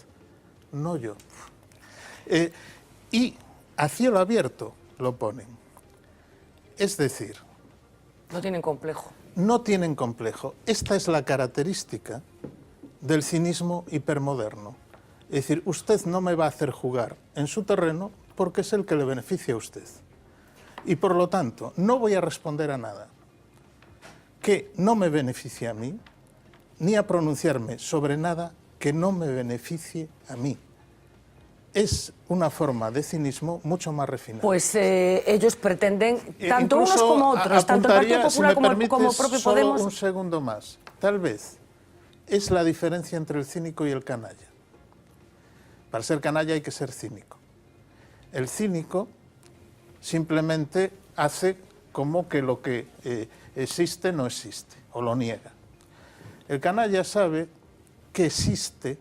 no yo. Y a cielo abierto lo ponen. Es decir... No tienen complejo. No tienen complejo. Esta es la característica del cinismo hipermoderno. Es decir, usted no me va a hacer jugar en su terreno porque es el que le beneficia a usted. Y por lo tanto, no voy a responder a nada que no me beneficie a mí, ni a pronunciarme sobre nada que no me beneficie a mí. Es una forma de cinismo mucho más refinada. Pues ellos pretenden, tanto unos como otros, tanto el Partido Popular como propio Podemos... Solo un segundo más. Tal vez es la diferencia entre el cínico y el canalla. Para ser canalla hay que ser cínico. El cínico simplemente hace como que lo que existe no existe, o lo niega. El canalla sabe que existe,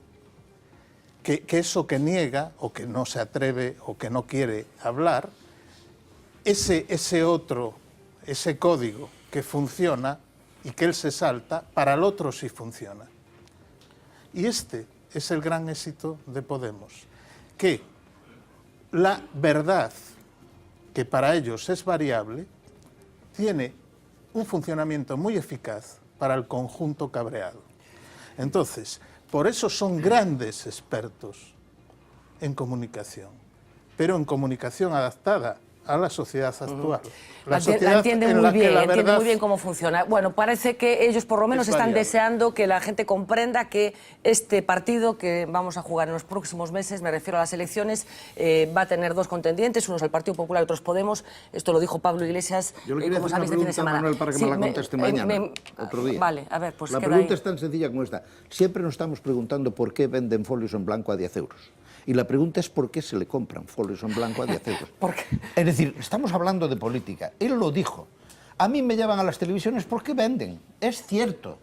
que eso que niega, o que no se atreve, o que no quiere hablar, ese otro, ese código que funciona y que él se salta, para el otro sí funciona. Y este es el gran éxito de Podemos, que la verdad, que para ellos es variable, tiene un funcionamiento muy eficaz para el conjunto cabreado. Entonces, por eso son grandes expertos en comunicación, pero en comunicación adaptada a la sociedad actual. La entiende muy bien, entiende muy bien cómo funciona. Bueno, parece que ellos por lo menos están deseando que la gente comprenda que este partido que vamos a jugar en los próximos meses, me refiero a las elecciones, va a tener dos contendientes, uno es el Partido Popular y otro es Podemos. Esto lo dijo Pablo Iglesias, Yo le quería como hacer una sabéis, de fin de pregunta, semana. Manuel, para que me la conteste mañana, otro día. Vale, a ver, pues la queda pregunta ahí. es tan sencilla como esta. Siempre nos estamos preguntando por qué venden folios en blanco a 10 euros. Y la pregunta es por qué se le compran folios en blanco a 10 euros. Es decir, estamos hablando de política. Él lo dijo. A mí me llevan a las televisiones porque venden. Es cierto.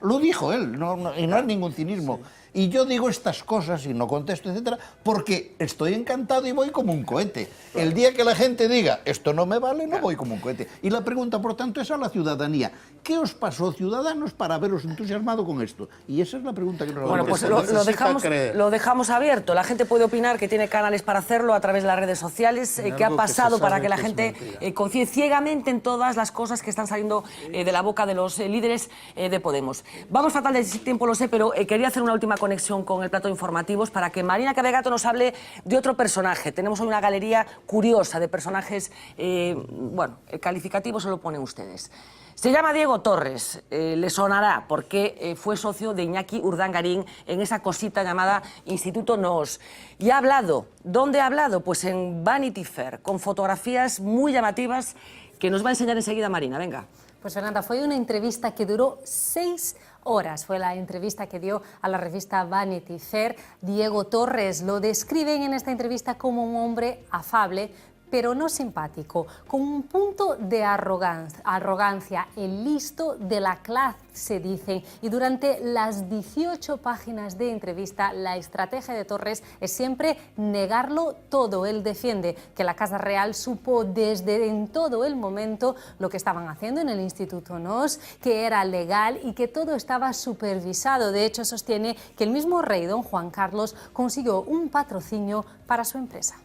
Lo dijo él, y no es ningún cinismo. Y yo digo estas cosas y no contesto, etcétera, porque estoy encantado y voy como un cohete. El día que la gente diga, esto no me vale, no voy como un cohete. Y la pregunta, por tanto, es a la ciudadanía. ¿Qué os pasó, ciudadanos, para veros entusiasmado con esto? Y esa es la pregunta que nos Bueno, pues lo dejamos abierto. La gente puede opinar, que tiene canales para hacerlo a través de las redes sociales. ¿Qué ha pasado para que la gente confíe ciegamente en todas las cosas que están saliendo de la boca de los líderes de Podemos? Vamos fatal de tiempo, lo sé, pero quería hacer una última conexión con el plato de informativos para que Marina Cabegato nos hable de otro personaje. Tenemos hoy una galería curiosa de personajes, bueno, el calificativo se lo ponen ustedes. Se llama Diego Torres, le sonará porque fue socio de Iñaki Urdangarín en esa cosita llamada Instituto NOS. Y ha hablado, ¿dónde ha hablado? Pues en Vanity Fair, con fotografías muy llamativas que nos va a enseñar enseguida Marina. Venga. Pues Fernanda, fue una entrevista que duró 6 horas. Fue la entrevista que dio a la revista Vanity Fair. Diego Torres lo describen en esta entrevista como un hombre afable, pero no simpático, con un punto de arrogancia, el listo de la clase, dicen. Y durante las 18 páginas de entrevista, la estrategia de Torres es siempre negarlo todo. Él defiende que la Casa Real supo desde en todo el momento lo que estaban haciendo en el Instituto NOS, que era legal y que todo estaba supervisado. De hecho, sostiene que el mismo rey, don Juan Carlos, consiguió un patrocinio para su empresa.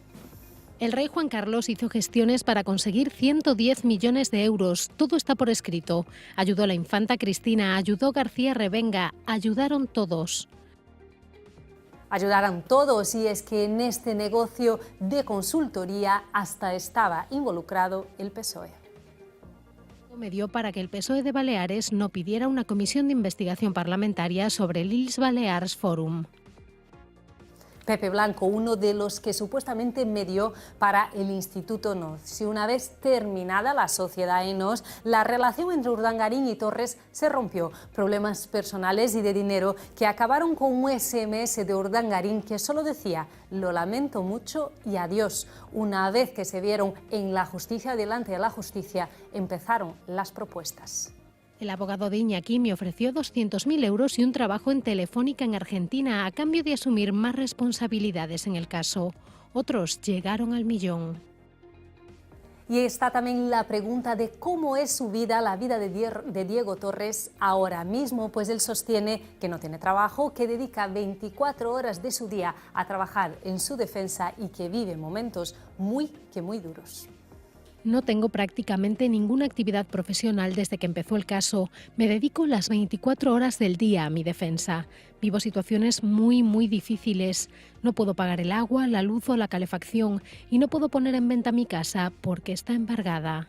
El rey Juan Carlos hizo gestiones para conseguir 110 millones de euros. Todo está por escrito. Ayudó la infanta Cristina, ayudó García Revenga, ayudaron todos. Ayudaron todos, y es que en este negocio de consultoría hasta estaba involucrado el PSOE. Me dio para que el PSOE de Baleares no pidiera una comisión de investigación parlamentaria sobre el Illes Balears Forum. Pepe Blanco, uno de los que supuestamente medió para el Instituto NOS. Si una vez terminada la sociedad en NOS, la relación entre Urdangarín y Torres se rompió. Problemas personales y de dinero que acabaron con un SMS de Urdangarín que solo decía: lo lamento mucho y adiós. Una vez que se vieron en la justicia, delante de la justicia, empezaron las propuestas. El abogado de Iñaki me ofreció 200.000 euros y un trabajo en Telefónica en Argentina a cambio de asumir más responsabilidades en el caso. Otros llegaron al millón. Y está también la pregunta de cómo es su vida, la vida de Diego Torres ahora mismo, pues él sostiene que no tiene trabajo, que dedica 24 horas de su día a trabajar en su defensa y que vive momentos muy duros. No tengo prácticamente ninguna actividad profesional desde que empezó el caso. Me dedico las 24 horas del día a mi defensa. Vivo situaciones muy difíciles. No puedo pagar el agua, la luz o la calefacción y no puedo poner en venta mi casa porque está embargada.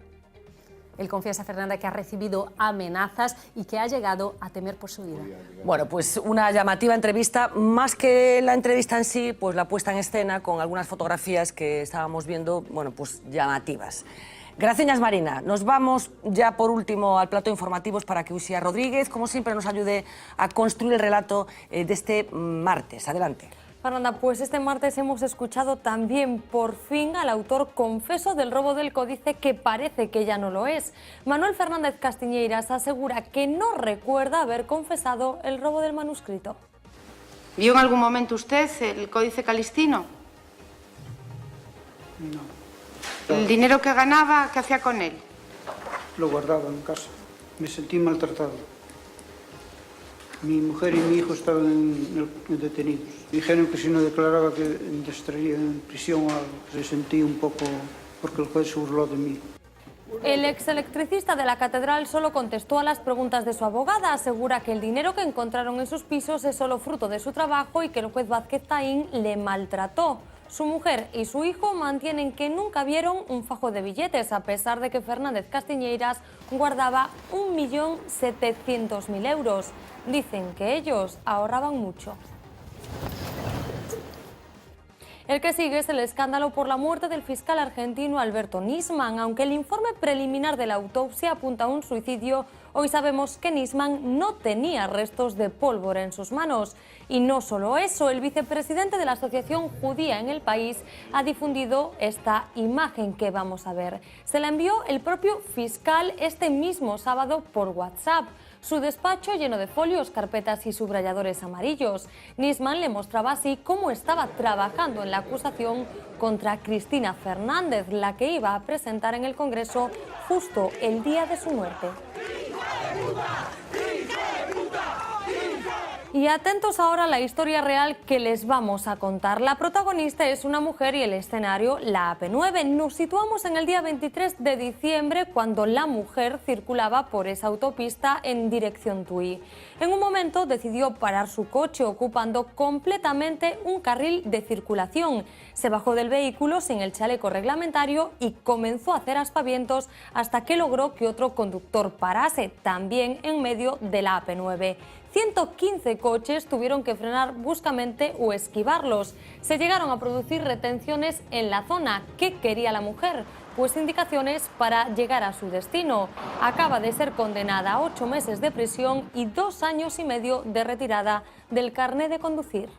Él confiesa, Fernanda, que ha recibido amenazas y que ha llegado a temer por su vida. Bueno, pues una llamativa entrevista, más que la entrevista en sí, pues la puesta en escena con algunas fotografías que estábamos viendo, bueno, pues llamativas. Gracias, Marina. Nos vamos ya por último al plato de informativos para que Uxía Rodríguez, como siempre, nos ayude a construir el relato de este martes. Adelante. Fernanda, pues este martes hemos escuchado también por fin al autor confeso del robo del códice, que parece que ya no lo es. Manuel Fernández Castiñeiras asegura que no recuerda haber confesado el robo del manuscrito. ¿Vio en algún momento usted el códice calistino? No. ¿El dinero que ganaba, qué hacía con él? Lo guardaba en casa. Me sentí maltratado. Mi mujer y mi hijo estaban detenidos. Dijeron que si no declaraba que estaría en prisión o algo. Se sentí un poco porque el juez se burló de mí. El exelectricista de la catedral solo contestó a las preguntas de su abogada. Asegura que el dinero que encontraron en sus pisos es solo fruto de su trabajo y que el juez Vázquez Taín le maltrató. Su mujer y su hijo mantienen que nunca vieron un fajo de billetes, a pesar de que Fernández Castiñeiras guardaba 1.700.000 euros. Dicen que ellos ahorraban mucho. El que sigue es el escándalo por la muerte del fiscal argentino Alberto Nisman. Aunque el informe preliminar de la autopsia apunta a un suicidio, hoy sabemos que Nisman no tenía restos de pólvora en sus manos. Y no solo eso, el vicepresidente de la Asociación Judía en el país ha difundido esta imagen que vamos a ver. Se la envió el propio fiscal este mismo sábado por WhatsApp. Su despacho lleno de folios, carpetas y subrayadores amarillos. Nisman le mostraba así cómo estaba trabajando en la acusación contra Cristina Fernández, la que iba a presentar en el Congreso justo el día de su muerte. Y atentos ahora a la historia real que les vamos a contar. La protagonista es una mujer y el escenario la AP9. Nos situamos en el día 23 de diciembre cuando la mujer circulaba por esa autopista en dirección Tui. En un momento decidió parar su coche ocupando completamente un carril de circulación. Se bajó del vehículo sin el chaleco reglamentario y comenzó a hacer aspavientos hasta que logró que otro conductor parase, también en medio de la AP9. 115 coches tuvieron que frenar bruscamente o esquivarlos. Se llegaron a producir retenciones en la zona. ¿Qué quería la mujer? Pues indicaciones para llegar a su destino. Acaba de ser condenada a 8 meses de prisión y 2 años y medio de retirada del carné de conducir.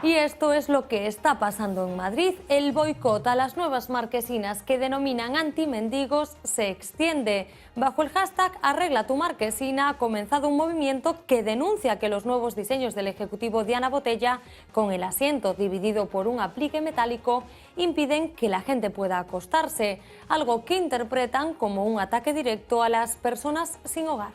Y esto es lo que está pasando en Madrid. El boicot a las nuevas marquesinas que denominan antimendigos se extiende. Bajo el hashtag Arregla tu marquesina ha comenzado un movimiento que denuncia que los nuevos diseños del ejecutivo Diana Botella, con el asiento dividido por un aplique metálico, impiden que la gente pueda acostarse, algo que interpretan como un ataque directo a las personas sin hogar.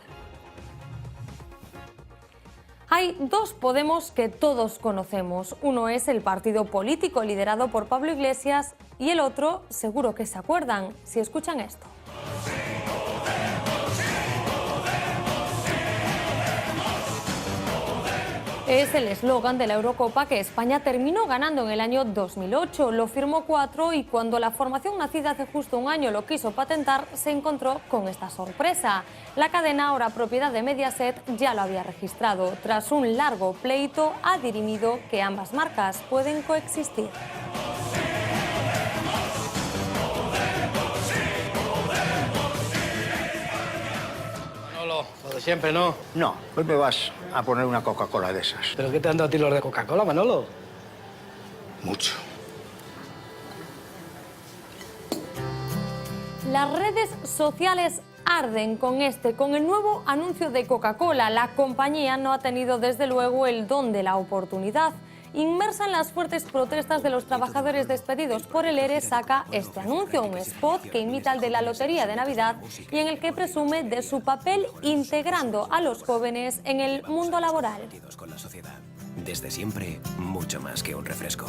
Hay dos Podemos que todos conocemos. Uno es el partido político liderado por Pablo Iglesias y el otro, seguro que se acuerdan, si escuchan esto. Es el eslogan de la Eurocopa que España terminó ganando en el año 2008. Lo firmó 4 y cuando la formación nacida hace justo un año lo quiso patentar, se encontró con esta sorpresa. La cadena, ahora propiedad de Mediaset, ya lo había registrado. Tras un largo pleito, ha dirimido que ambas marcas pueden coexistir. Lo de siempre, ¿no? No, hoy me vas a poner una Coca-Cola de esas. ¿Pero qué te han dado a ti los de Coca-Cola, Manolo? Mucho. Las redes sociales arden con el nuevo anuncio de Coca-Cola. La compañía no ha tenido desde luego el don de la oportunidad. Inmersa en las fuertes protestas de los trabajadores despedidos por el ERE, saca este anuncio, un spot que imita al de la Lotería de Navidad y en el que presume de su papel integrando a los jóvenes en el mundo laboral. Desde siempre, mucho más que un refresco.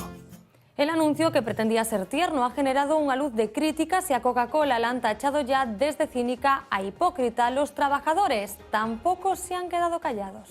El anuncio, que pretendía ser tierno, ha generado una luz de críticas y a Coca-Cola la han tachado ya desde cínica a hipócrita. Los trabajadores tampoco se han quedado callados.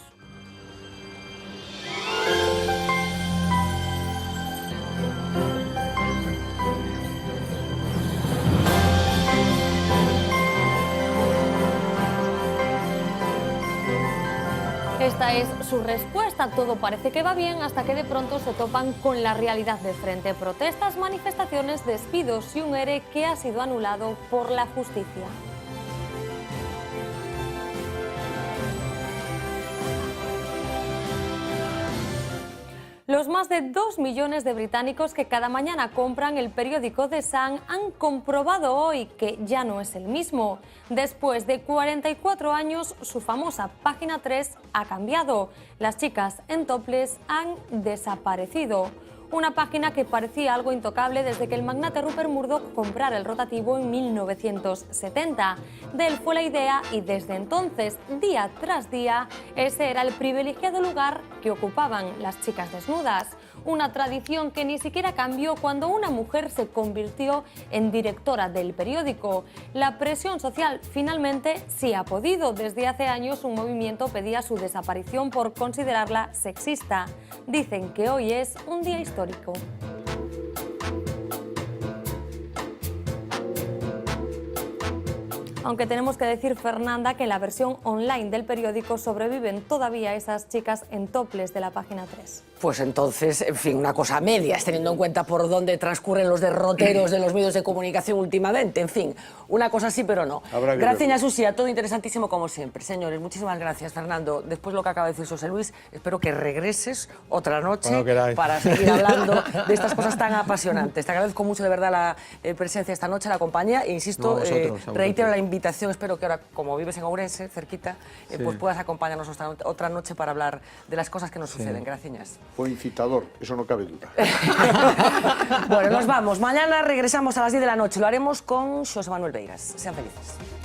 Esta es su respuesta. Todo parece que va bien hasta que de pronto se topan con la realidad de frente. Protestas, manifestaciones, despidos y un ERE que ha sido anulado por la justicia. Los más de 2 millones de británicos que cada mañana compran el periódico The Sun han comprobado hoy que ya no es el mismo. Después de 44 años, su famosa página 3 ha cambiado. Las chicas en topless han desaparecido. Una página que parecía algo intocable desde que el magnate Rupert Murdoch comprara el rotativo en 1970. De él fue la idea y desde entonces, día tras día, ese era el privilegiado lugar que ocupaban las chicas desnudas. Una tradición que ni siquiera cambió cuando una mujer se convirtió en directora del periódico. La presión social finalmente sí ha podido. Desde hace años un movimiento pedía su desaparición por considerarla sexista. Dicen que hoy es un día histórico. Aunque tenemos que decir, Fernanda, que en la versión online del periódico sobreviven todavía esas chicas en topless de la página 3. Pues entonces, en fin, una cosa a medias, teniendo en cuenta por dónde transcurren los derroteros de los medios de comunicación últimamente. En fin, una cosa sí, pero no. Gracias, Susia, todo interesantísimo como siempre. Señores, muchísimas gracias, Fernando. Después lo que acaba de decir José Luis, espero que regreses otra noche para seguir hablando de estas cosas tan apasionantes. Te agradezco mucho, de verdad, la presencia esta noche, la compañía. E insisto, reitero la invitación. Espero que ahora, como vives en Ourense, cerquita, pues puedas acompañarnos otra noche para hablar de las cosas que nos suceden. Gracias. Fue incitador, eso no cabe duda. Bueno, nos vamos. Mañana regresamos a las 10 de la noche. Lo haremos con José Manuel Beiras. Sean felices.